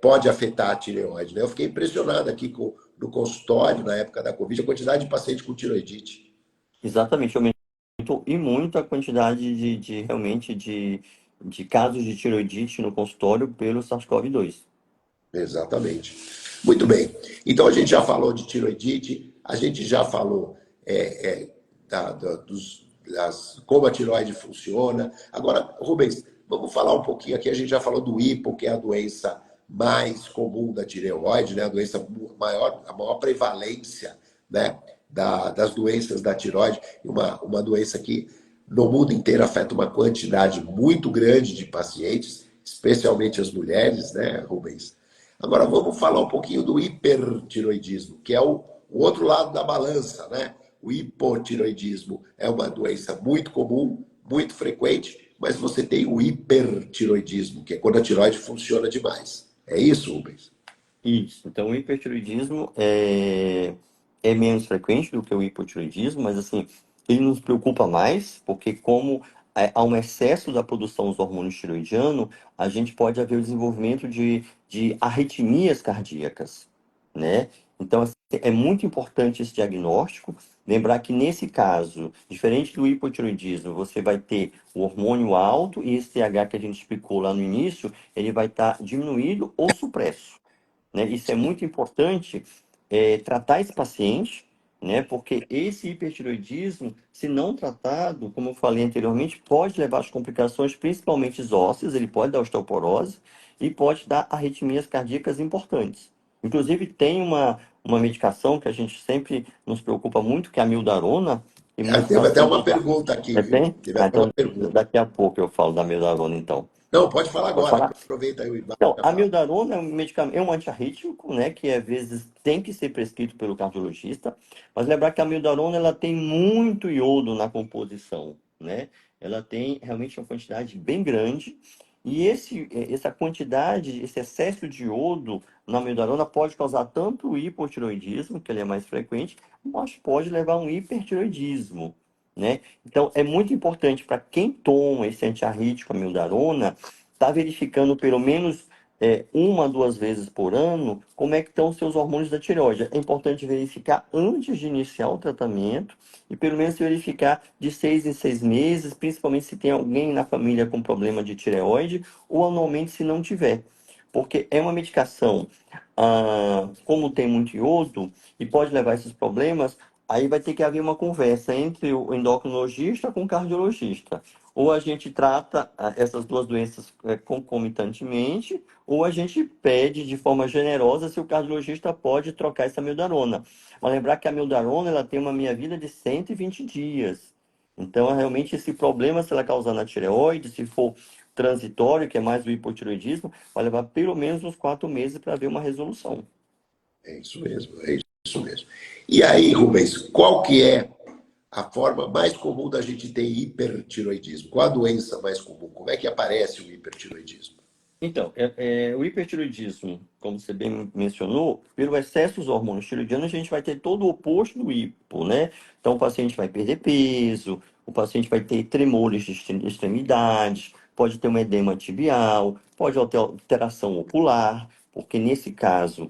pode afetar a tireoide, né? Eu fiquei impressionado aqui no consultório, na época da Covid, a quantidade de pacientes com tiroidite. Exatamente. Aumentou e muito a quantidade realmente de casos de tireoidite no consultório pelo SARS-CoV-2. Exatamente. Muito bem. Então, a gente já falou de tiroidite, a gente já falou como a tireoide funciona. Agora, Rubens, vamos falar um pouquinho aqui. A gente já falou do hipo, que é a doença mais comum da tireoide, né? A doença maior, a maior prevalência, né? Das doenças da tireoide, uma doença que no mundo inteiro afeta uma quantidade muito grande de pacientes, especialmente as mulheres, né, Rubens? Agora vamos falar um pouquinho do hipertiroidismo, que é o outro lado da balança, né? O hipotiroidismo é uma doença muito comum, muito frequente, mas você tem o hipertiroidismo, que é quando a tiroide funciona demais. É isso, Rubens? Isso. Então, o hipertiroidismo é menos frequente do que o hipotiroidismo, mas assim, ele nos preocupa mais, porque como há um excesso da produção dos hormônios tiroidianos, a gente pode haver o desenvolvimento de arritmias cardíacas, né? Então, assim, é muito importante esse diagnóstico. Lembrar que nesse caso, diferente do hipotiroidismo, você vai ter o hormônio alto e esse TH que a gente explicou lá no início, ele vai estar diminuído ou supresso, né? Isso é muito importante, tratar esse paciente, né? Porque esse hipertiroidismo, se não tratado, como eu falei anteriormente, pode levar às complicações, principalmente ósseas, ele pode dar osteoporose e pode dar arritmias cardíacas importantes. Inclusive, tem uma medicação que a gente sempre nos preocupa muito, que é a mildarona, e muitos Teve até uma pacientes... pergunta aqui, Tem? viu? Teve Ah, até uma então, pergunta. daqui a pouco eu falo da mildarona, então. Não, pode falar Pode agora. falar? Aproveita aí o embate Então, e a fala. mildarona é um medicamento, é um antiarrítmico, né, que às vezes tem que ser prescrito pelo cardiologista, mas lembrar que a mildarona ela tem muito iodo na composição, né? Ela tem realmente uma quantidade bem grande e essa quantidade, esse excesso de iodo na mildarona pode causar tanto o hipotiroidismo, que ele é mais frequente, mas pode levar a um hipertiroidismo, né? Então, é muito importante para quem toma esse antiarrítmico, a mildarona, estar verificando pelo menos uma, duas vezes por ano como é que estão os seus hormônios da tireoide. É importante verificar antes de iniciar o tratamento e pelo menos verificar de 6 em 6 meses, principalmente se tem alguém na família com problema de tireoide ou anualmente se não tiver. Porque é uma medicação, como tem muito iodo e pode levar a esses problemas, aí vai ter que haver uma conversa entre o endocrinologista com o cardiologista. Ou a gente trata essas duas doenças concomitantemente, ou a gente pede de forma generosa se o cardiologista pode trocar essa mildarona. Mas lembrar que a mildarona ela tem uma meia-vida de 120 dias. Então, realmente, esse problema, se ela causar na tireoide, se for transitório, que é mais o hipotireoidismo, vai levar pelo menos uns 4 meses para ver uma resolução. É isso mesmo, é isso mesmo. E aí, Rubens, qual que é a forma mais comum da gente ter hipertiroidismo? Qual a doença mais comum? Como é que aparece o hipertiroidismo? Então, o hipertiroidismo, como você bem mencionou, pelo excesso dos hormônios tiroidianos, a gente vai ter todo o oposto do hipo, né? Então, o paciente vai perder peso, o paciente vai ter tremores de extremidades, pode ter um edema tibial, pode ter alteração ocular, porque nesse caso,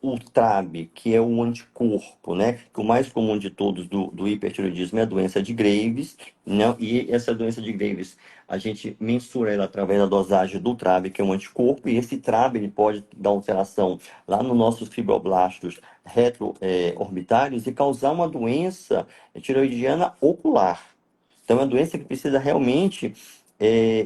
o TRAB, que é o anticorpo, né? Que o mais comum de todos do hipertiroidismo é a doença de Graves, né? E essa doença de Graves a gente mensura ela através da dosagem do TRAB, que é um anticorpo, e esse TRAB ele pode dar alteração lá nos nossos fibroblastos retroorbitários e causar uma doença tiroidiana ocular. Então, é uma doença que precisa realmente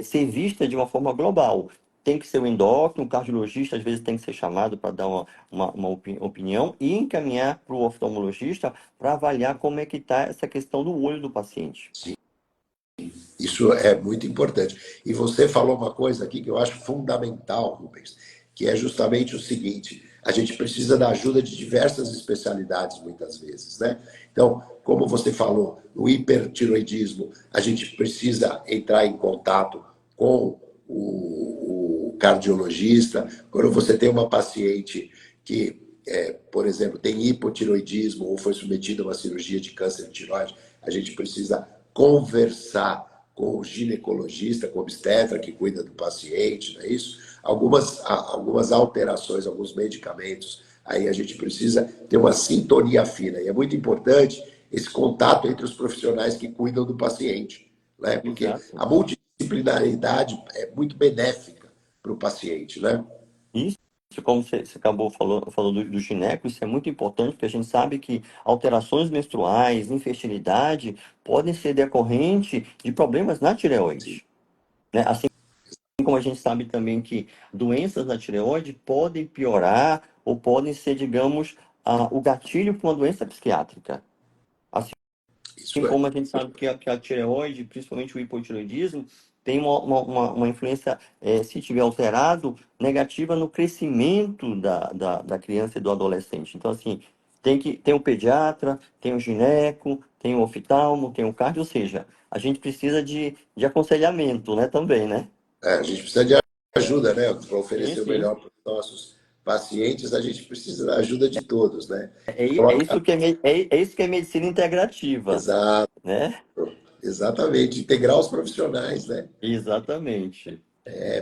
ser vista de uma forma global. Tem que ser o endócrino, o cardiologista às vezes tem que ser chamado para dar uma opinião e encaminhar para o oftalmologista para avaliar como é que está essa questão do olho do paciente. Isso é muito importante. E você falou uma coisa aqui que eu acho fundamental, Rubens, que é justamente o seguinte: a gente precisa da ajuda de diversas especialidades muitas vezes, né? Então, como você falou, no hipertiroidismo, a gente precisa entrar em contato com o cardiologista. Quando você tem uma paciente que, por exemplo, tem hipotiroidismo ou foi submetida a uma cirurgia de câncer de tiroide, a gente precisa conversar com o ginecologista, com o obstetra que cuida do paciente, não é isso? Algumas alterações, alguns medicamentos, aí a gente precisa ter uma sintonia fina. E é muito importante esse contato entre os profissionais que cuidam do paciente, né? Porque Exato. a multidisciplinaridade é muito benéfica para o paciente, né? como você acabou falou do gineco, isso é muito importante, porque a gente sabe que alterações menstruais, infertilidade, podem ser decorrentes de problemas na Sim, tireoide, né? Assim como a gente sabe também que doenças na tireoide podem piorar ou podem ser, digamos, o gatilho para uma doença psiquiátrica. Assim isso é. como a gente sabe que a tireoide, principalmente o hipotireoidismo, tem uma influência, se tiver alterado, negativa no crescimento da criança e do adolescente. Então, assim, tem o pediatra, tem o gineco, tem o oftalmo, tem o cardio, ou seja, a gente precisa de aconselhamento, né, também, né? A gente precisa de ajuda, né? Para Sim, oferecer o sim. melhor para os nossos pacientes, a gente precisa da ajuda de todos, né? É Coloca... isso que é isso que é medicina integrativa, Exato, né? exatamente. Integrar os profissionais, né? Exatamente.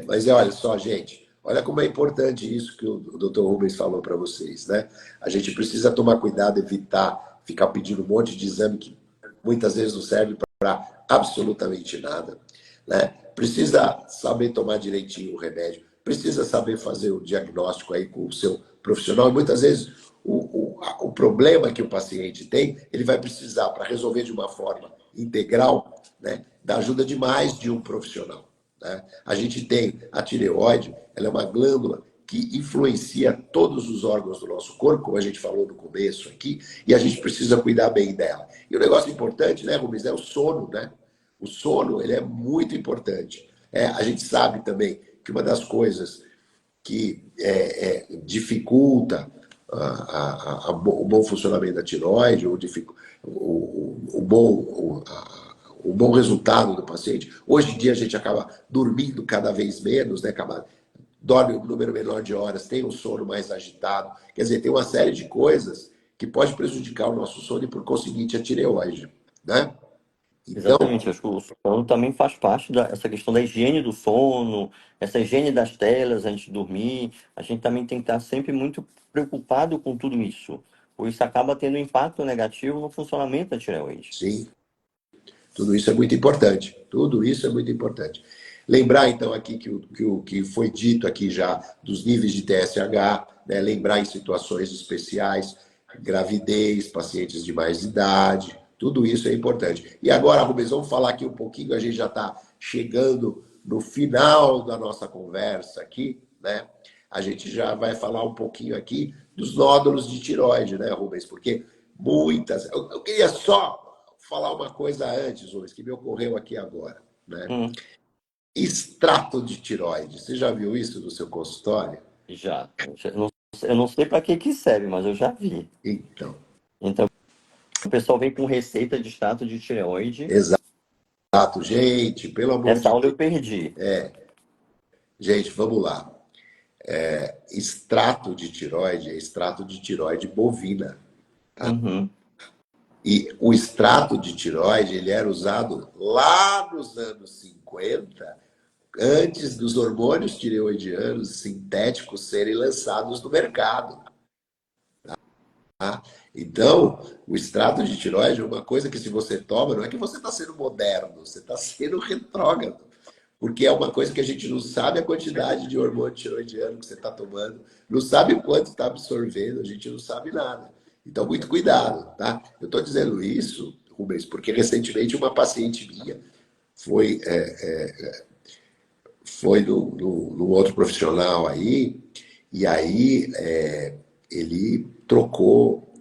Mas olha só, gente, olha como é importante isso que o Dr. Rubens falou para vocês, né? A gente precisa tomar cuidado, evitar ficar pedindo um monte de exame que muitas vezes não serve para absolutamente nada, né? Precisa saber tomar direitinho o remédio, precisa saber fazer o diagnóstico aí com o seu profissional. E muitas vezes o problema que o paciente tem, ele vai precisar, para resolver de uma forma integral, né, da ajuda de mais de um profissional. Né? A gente tem a tireoide, ela é uma glândula que influencia todos os órgãos do nosso corpo, como a gente falou no começo aqui, e a gente precisa cuidar bem dela. E o negócio importante, né, Rubens, é o sono, né? O sono, ele é muito importante. A gente sabe também que uma das coisas que dificulta o bom funcionamento da tireoide, o bom resultado do paciente. Hoje em dia a gente acaba dormindo cada vez menos, né? Dorme um número menor de horas, tem um sono mais agitado. Quer dizer, tem uma série de coisas que pode prejudicar o nosso sono e, por conseguinte, a tireoide. Né? Então, Exatamente, acho que o sono também faz parte dessa questão da higiene do sono, essa higiene das telas antes de dormir. A gente também tem que estar sempre muito preocupado com tudo isso, pois isso acaba tendo impacto negativo no funcionamento da tireoide. sim, tudo isso é muito importante. Tudo isso é muito importante. Lembrar, então, aqui que foi dito aqui já dos níveis de TSH, né? Lembrar em situações especiais, gravidez, pacientes de mais idade, tudo isso é importante. E agora, Rubens, vamos falar aqui um pouquinho, a gente já está chegando no final da nossa conversa aqui, né? A gente já vai falar um pouquinho aqui dos nódulos de tiroide, né, Rubens? Porque muitas. Eu queria só falar uma coisa antes, Rubens, que me ocorreu aqui agora, né? Hum, Extrato de tiroide. Você já viu isso no seu consultório? já. Eu não sei para que que serve, mas eu já vi. Então, Então, o pessoal vem com receita de extrato de tireoide. exato, gente, pelo amor Essa de aula Deus. eu perdi. Gente, vamos lá. Extrato de tiroide é extrato de tiroide bovina. Uhum. E o extrato de tiroide, ele era usado lá nos anos 50, antes dos hormônios tireoidianos sintéticos serem lançados no mercado. Tá? Então, o extrato de tireoide é uma coisa que, se você toma, não é que você está sendo moderno, você está sendo retrógrado. Porque é uma coisa que a gente não sabe a quantidade de hormônio tiroidiano que você está tomando, não sabe o quanto está absorvendo, a gente não sabe nada. Então, muito cuidado, tá? Eu estou dizendo isso, Rubens, porque recentemente uma paciente minha foi, foi no outro profissional aí, e aí ele trocou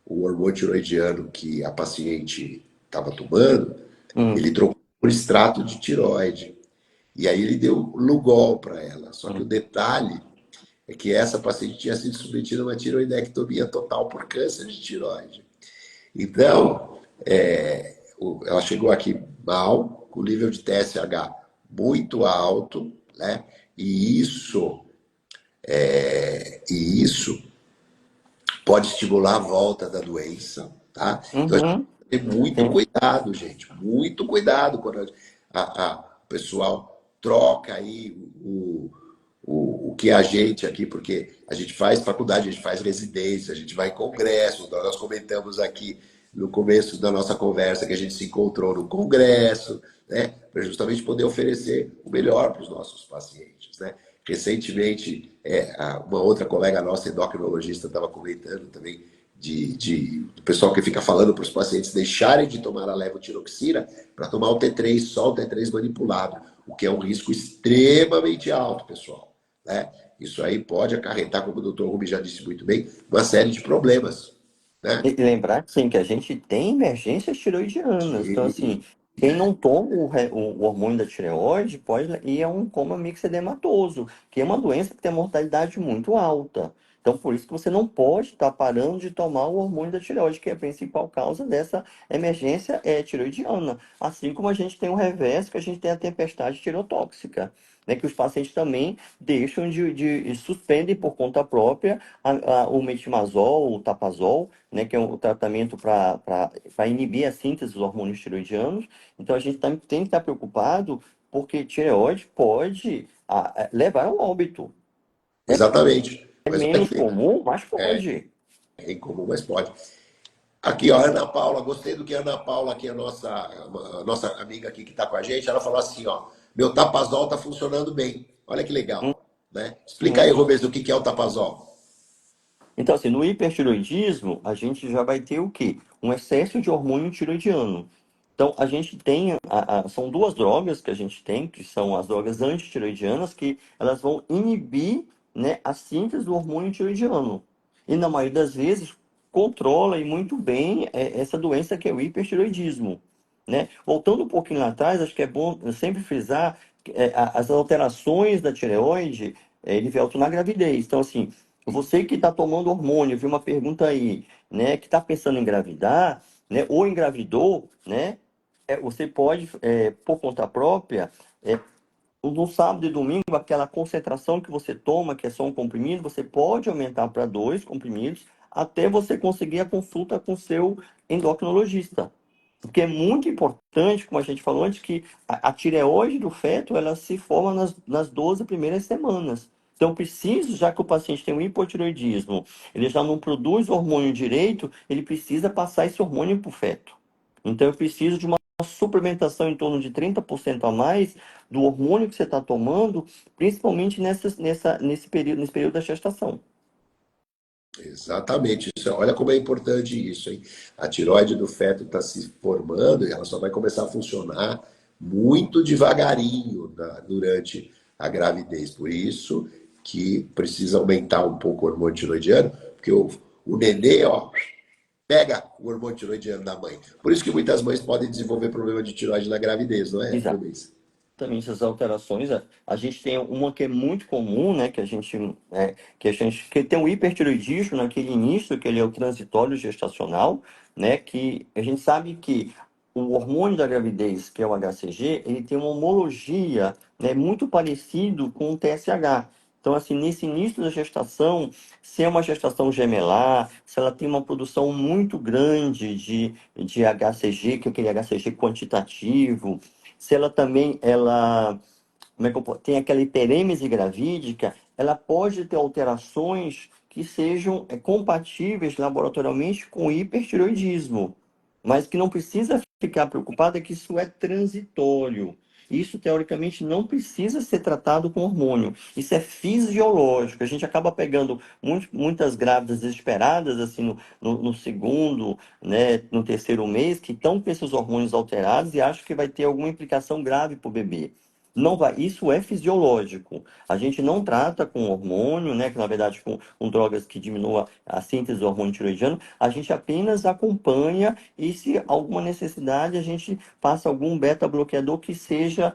o hormônio tiroidiano que a paciente estava tomando, Hum, ele trocou por extrato de tiroide. E aí ele deu Lugol para ela. Só que o hum. detalhe é que essa paciente tinha sido submetida a uma tiroidectomia total por câncer de tiroide. Então, ela chegou aqui mal, com nível de TSH muito alto, né? E isso pode estimular a volta da doença, tá? Então a gente Uhum. tem que ter muito Sim. cuidado, gente, muito cuidado quando o pessoal troca aí o que a gente aqui, porque a gente faz faculdade, a gente faz residência, a gente vai em congressos, nós comentamos aqui no começo da nossa conversa que a gente se encontrou no congresso, né, para justamente poder oferecer o melhor para os nossos pacientes, né? Recentemente, uma outra colega nossa, endocrinologista, estava comentando também do pessoal que fica falando para os pacientes deixarem de tomar a levotiroxina para tomar o T3, só o T3 manipulado, o que é um risco extremamente alto, pessoal. Né? Isso aí pode acarretar, como o doutor Rubens já disse muito bem, uma série de problemas. Né? E lembrar, sim, que a gente tem emergências tiroidianas. Então, assim, Sim, quem não toma o hormônio da tireoide pode ir a um coma mixedematoso, que é uma doença que tem mortalidade muito alta. Então, por isso que você não pode estar parando de tomar o hormônio da tireoide, que é a principal causa dessa emergência tiroidiana. Assim como a gente tem o reverso, que a gente tem a tempestade tireotóxica, né, que os pacientes também deixam suspendem por conta própria o metimazol, o tapazol, né, que é um tratamento para inibir a síntese dos hormônios tiroidianos. Então, a gente tem que estar preocupado porque tireoide pode levar ao óbito. exatamente. É Mas olha menos que comum, mas pode. é incomum, mas pode. Aqui, ó, Ana Paula, gostei do que a Ana Paula, aqui, a nossa amiga aqui que está com a gente, ela falou assim, ó, meu tapazol está funcionando bem. Olha que legal, né? Explica aí, Uhum. Rubens, o que é o tapazol. Então, assim, no hipertiroidismo, a gente já vai ter o quê? Um excesso de hormônio tiroidiano. Então, a gente tem, são duas drogas que a gente tem, que são as drogas antitiroidianas, que elas vão inibir, né, a síntese do hormônio tiroidiano. E, na maioria das vezes, controla e muito bem essa doença que é o hipertiroidismo, né? Voltando um pouquinho lá atrás, acho que é bom sempre frisar que, as alterações da tireoide, ele voltam na gravidez. Então, assim, você que está tomando hormônio, viu uma pergunta aí, né, que está pensando em engravidar, né, ou engravidou, né, você pode, por conta própria, no sábado e domingo, aquela concentração que você toma, que é só um comprimido, você pode aumentar para 2 comprimidos até você conseguir a consulta com seu endocrinologista. Porque é muito importante, como a gente falou antes, que a tireoide do feto ela se forma nas 12 primeiras semanas. Então, preciso, já que o paciente tem um hipotireoidismo, ele já não produz hormônio direito, ele precisa passar esse hormônio para o feto. Então, eu preciso de uma suplementação em torno de 30% a mais do hormônio que você está tomando, principalmente nesse período da gestação. Exatamente. Olha como é importante isso, hein? A tiroide do feto está se formando e ela só vai começar a funcionar muito devagarinho durante a gravidez. Por isso que precisa aumentar um pouco o hormônio tiroidiano, porque o nenê, ó, pega o hormônio tiroidiano da mãe. Por isso que muitas mães podem desenvolver problema de tiroide na gravidez, não é, Rubens? Também essas alterações, a gente tem uma que é muito comum, né, que tem o hipertiroidismo naquele início, que ele é o transitório gestacional, né, que a gente sabe que o hormônio da gravidez, que é o HCG, ele tem uma homologia, né, muito parecido com o TSH. Então, assim, nesse início da gestação, se é uma gestação gemelar, se ela tem uma produção muito grande de HCG, que é aquele HCG quantitativo, se ela também, como é que tem aquela hiperêmese gravídica, ela pode ter alterações que sejam compatíveis laboratorialmente com hipertiroidismo, mas que não precisa ficar preocupada que isso é transitório. Isso, teoricamente, não precisa ser tratado com hormônio. Isso é fisiológico. A gente acaba pegando muitas grávidas desesperadas, assim, no segundo, né, no terceiro mês, que estão com esses hormônios alterados e acham que vai ter alguma implicação grave para o bebê. Não vai, isso é fisiológico. A gente não trata com hormônio, né, que na verdade com drogas que diminuam a síntese do hormônio tiroidiano, a gente apenas acompanha e se alguma necessidade a gente passa algum beta-bloqueador que seja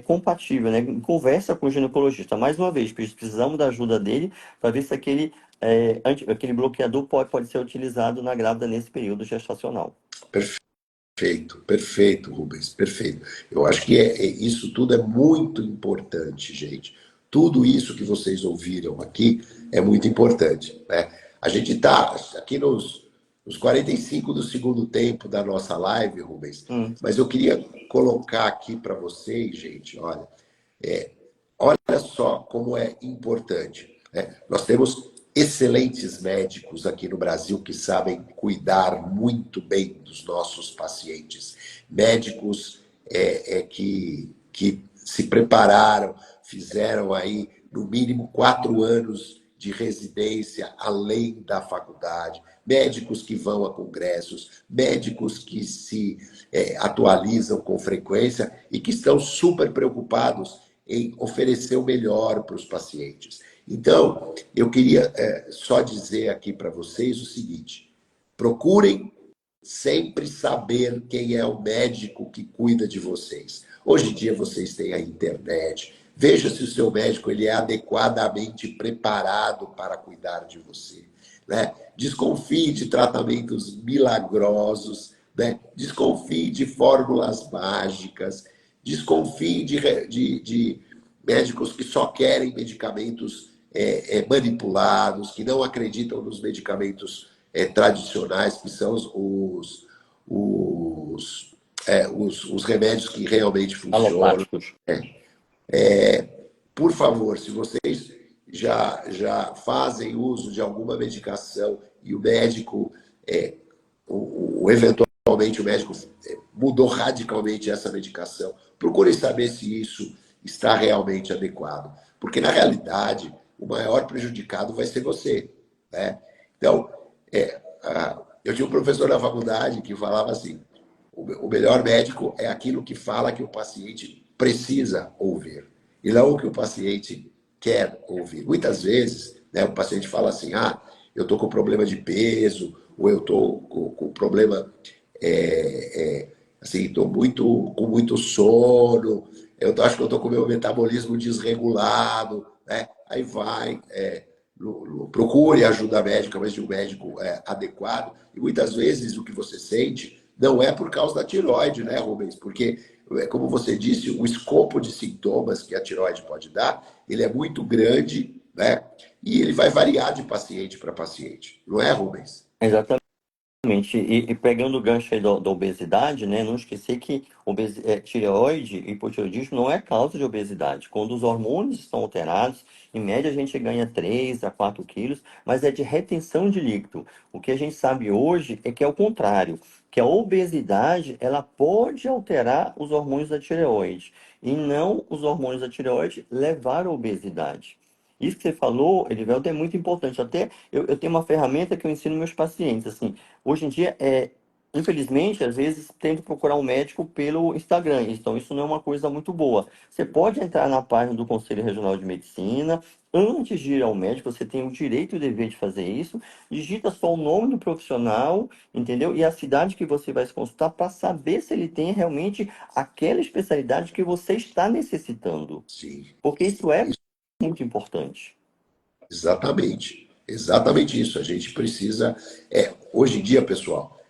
compatível, né? Conversa com o ginecologista. Mais uma vez, precisamos da ajuda dele para ver se aquele bloqueador pode ser utilizado na grávida nesse período gestacional. Perfeito, perfeito, Rubens, perfeito. Eu acho que isso tudo é muito importante, gente. Tudo isso que vocês ouviram aqui é muito importante, né? A gente está aqui nos 45 do segundo tempo da nossa live, Rubens, Hum. mas eu queria colocar aqui para vocês, gente, olha, olha só como é importante, né? Nós temos excelentes médicos aqui no Brasil que sabem cuidar muito bem dos nossos pacientes. Médicos que se prepararam, fizeram aí no mínimo 4 anos de residência além da faculdade, médicos que vão a congressos, médicos que se atualizam com frequência e que estão super preocupados em oferecer o melhor para os pacientes. Então, eu queria só dizer aqui para vocês o seguinte: procurem sempre saber quem é o médico que cuida de vocês. Hoje em dia vocês têm a internet. Veja se o seu médico ele é adequadamente preparado para cuidar de você. Né? Desconfie de tratamentos milagrosos, né? Desconfie de fórmulas mágicas, desconfie de médicos que só querem medicamentos manipulados, que não acreditam nos medicamentos tradicionais, que são os remédios que realmente funcionam. Alopáticos. Por favor, se vocês já fazem uso de alguma medicação e o médico, eventualmente o médico mudou radicalmente essa medicação, procurem saber se isso está realmente adequado. Porque, na realidade, o maior prejudicado vai ser você. Né? Então, eu tinha um professor na faculdade que falava assim: o melhor médico é aquilo que fala que o paciente precisa ouvir, e não o que o paciente quer ouvir. Muitas vezes, né, o paciente fala assim: eu estou com problema de peso, ou eu estou com problema, assim, estou com muito sono, eu acho que eu estou com o meu metabolismo desregulado, né? Aí vai, procure ajuda médica, mas de um médico adequado. E muitas vezes o que você sente não é por causa da tireoide, né, Rubens? Porque, como você disse, o escopo de sintomas que a tireoide pode dar, ele é muito grande, né? E ele vai variar de paciente para paciente. Não é, Rubens? Exatamente. E pegando o gancho aí da obesidade, né? Não esquecer que tireoide e hipotireoidismo não é causa de obesidade. Quando os hormônios estão alterados, em média a gente ganha 3 a 4 quilos, mas é de retenção de líquido. O que a gente sabe hoje é que é o contrário, que a obesidade ela pode alterar os hormônios da tireoide e não os hormônios da tireoide levar à obesidade. Isso que você falou, Elivelto, é muito importante. Até eu tenho uma ferramenta que eu ensino meus pacientes, assim. Hoje em dia, infelizmente, às vezes tento procurar um médico pelo Instagram, então isso não é uma coisa muito boa. Você pode entrar na página do Conselho Regional de Medicina, antes de ir ao médico, você tem o direito e o dever de fazer isso, digita só o nome do profissional, entendeu? E a cidade que você vai se consultar para saber se ele tem realmente aquela especialidade que você está necessitando. Sim. Porque isso é muito importante. Exatamente. Exatamente isso. A gente precisa. Hoje em dia, pessoal,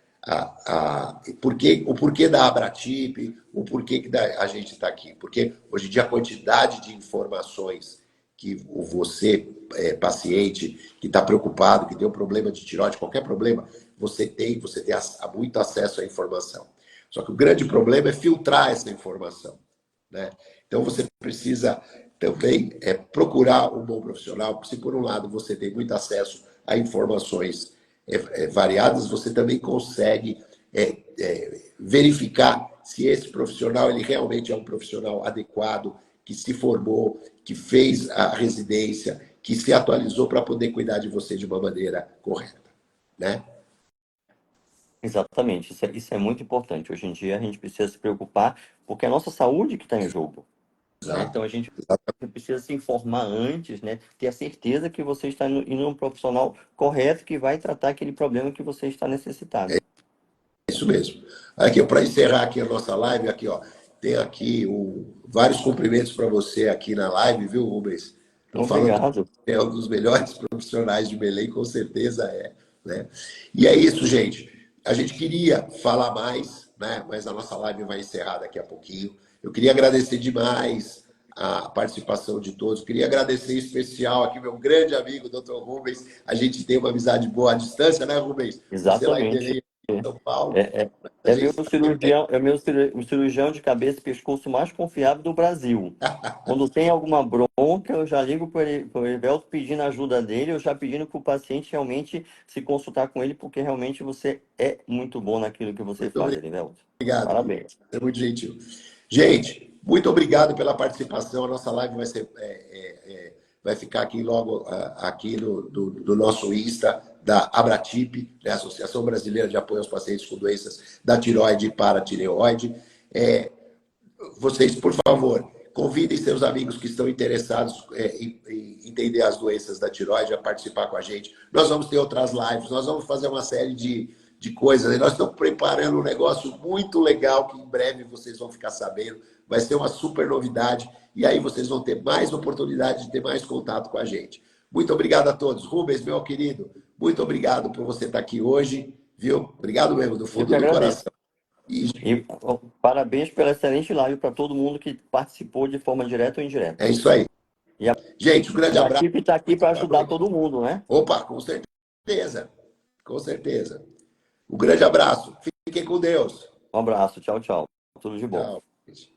o porquê da Abratip, o porquê que a gente está aqui? Porque hoje em dia a quantidade de informações que você, paciente, que está preocupado, que tem um problema de tireoide, qualquer problema, você tem muito acesso à informação. Só que o grande problema é filtrar essa informação. Né? Então você precisa também procurar um bom profissional, porque se por um lado você tem muito acesso a informações variadas, você também consegue verificar se esse profissional ele realmente é um profissional adequado, que se formou, que fez a residência, que se atualizou para poder cuidar de você de uma maneira correta. Né? Exatamente, isso é muito importante. Hoje em dia a gente precisa se preocupar, porque é a nossa saúde que está em jogo, né? Exato. Então a gente precisa se informar antes, né? Ter a certeza que você está indo em um profissional correto que vai tratar aquele problema que você está necessitado. Isso mesmo. Aqui, para encerrar aqui a nossa live, aqui, ó, tem aqui vários cumprimentos para você aqui na live, viu, Rubens? Estão falando Obrigado. que é um dos melhores profissionais de Belém, com certeza é. Né? E é isso, gente. A gente queria falar mais, né? Mas a nossa live vai encerrar daqui a pouquinho. Eu queria agradecer demais a participação de todos. Queria agradecer em especial aqui meu grande amigo, Dr. Rubens. A gente tem uma amizade boa à distância, né, Rubens? Você lá em Exatamente. Belém, São Paulo. É, é, A é meu gente cirurgião, o cirurgião de cabeça e pescoço mais confiável do Brasil. Quando tem alguma bronca, eu já ligo para o Evelto pedindo ajuda dele, eu já pedindo para o paciente realmente se consultar com ele, porque realmente você é muito bom naquilo que você muito faz, Evelto. obrigado, Rubens. Parabéns. É muito gentil. Gente, muito obrigado pela participação. A nossa live vai ser vai ficar aqui logo aqui do nosso Insta, da Abratip, né, Associação Brasileira de Apoio aos Pacientes com Doenças da Tireoide e Paratireoide. Vocês, por favor, convidem seus amigos que estão interessados em entender as doenças da tireoide a participar com a gente. Nós vamos ter outras lives, nós vamos fazer uma série de coisas. Nós estamos preparando um negócio muito legal que em breve vocês vão ficar sabendo. Vai ser uma super novidade e aí vocês vão ter mais oportunidade de ter mais contato com a gente. Muito obrigado a todos. Rubens, meu querido, muito obrigado por você estar aqui hoje, viu? Obrigado mesmo, do Eu fundo que do agradeço. coração. E E parabéns pela excelente live para todo mundo que participou de forma direta ou indireta. é isso aí. E a Gente, um grande abraço. equipe está aqui para ajudar todo mundo, né? Opa, com certeza. Com certeza. Um grande abraço. Fiquem com Deus. Um abraço, tchau, tchau. Tudo de bom. Tchau.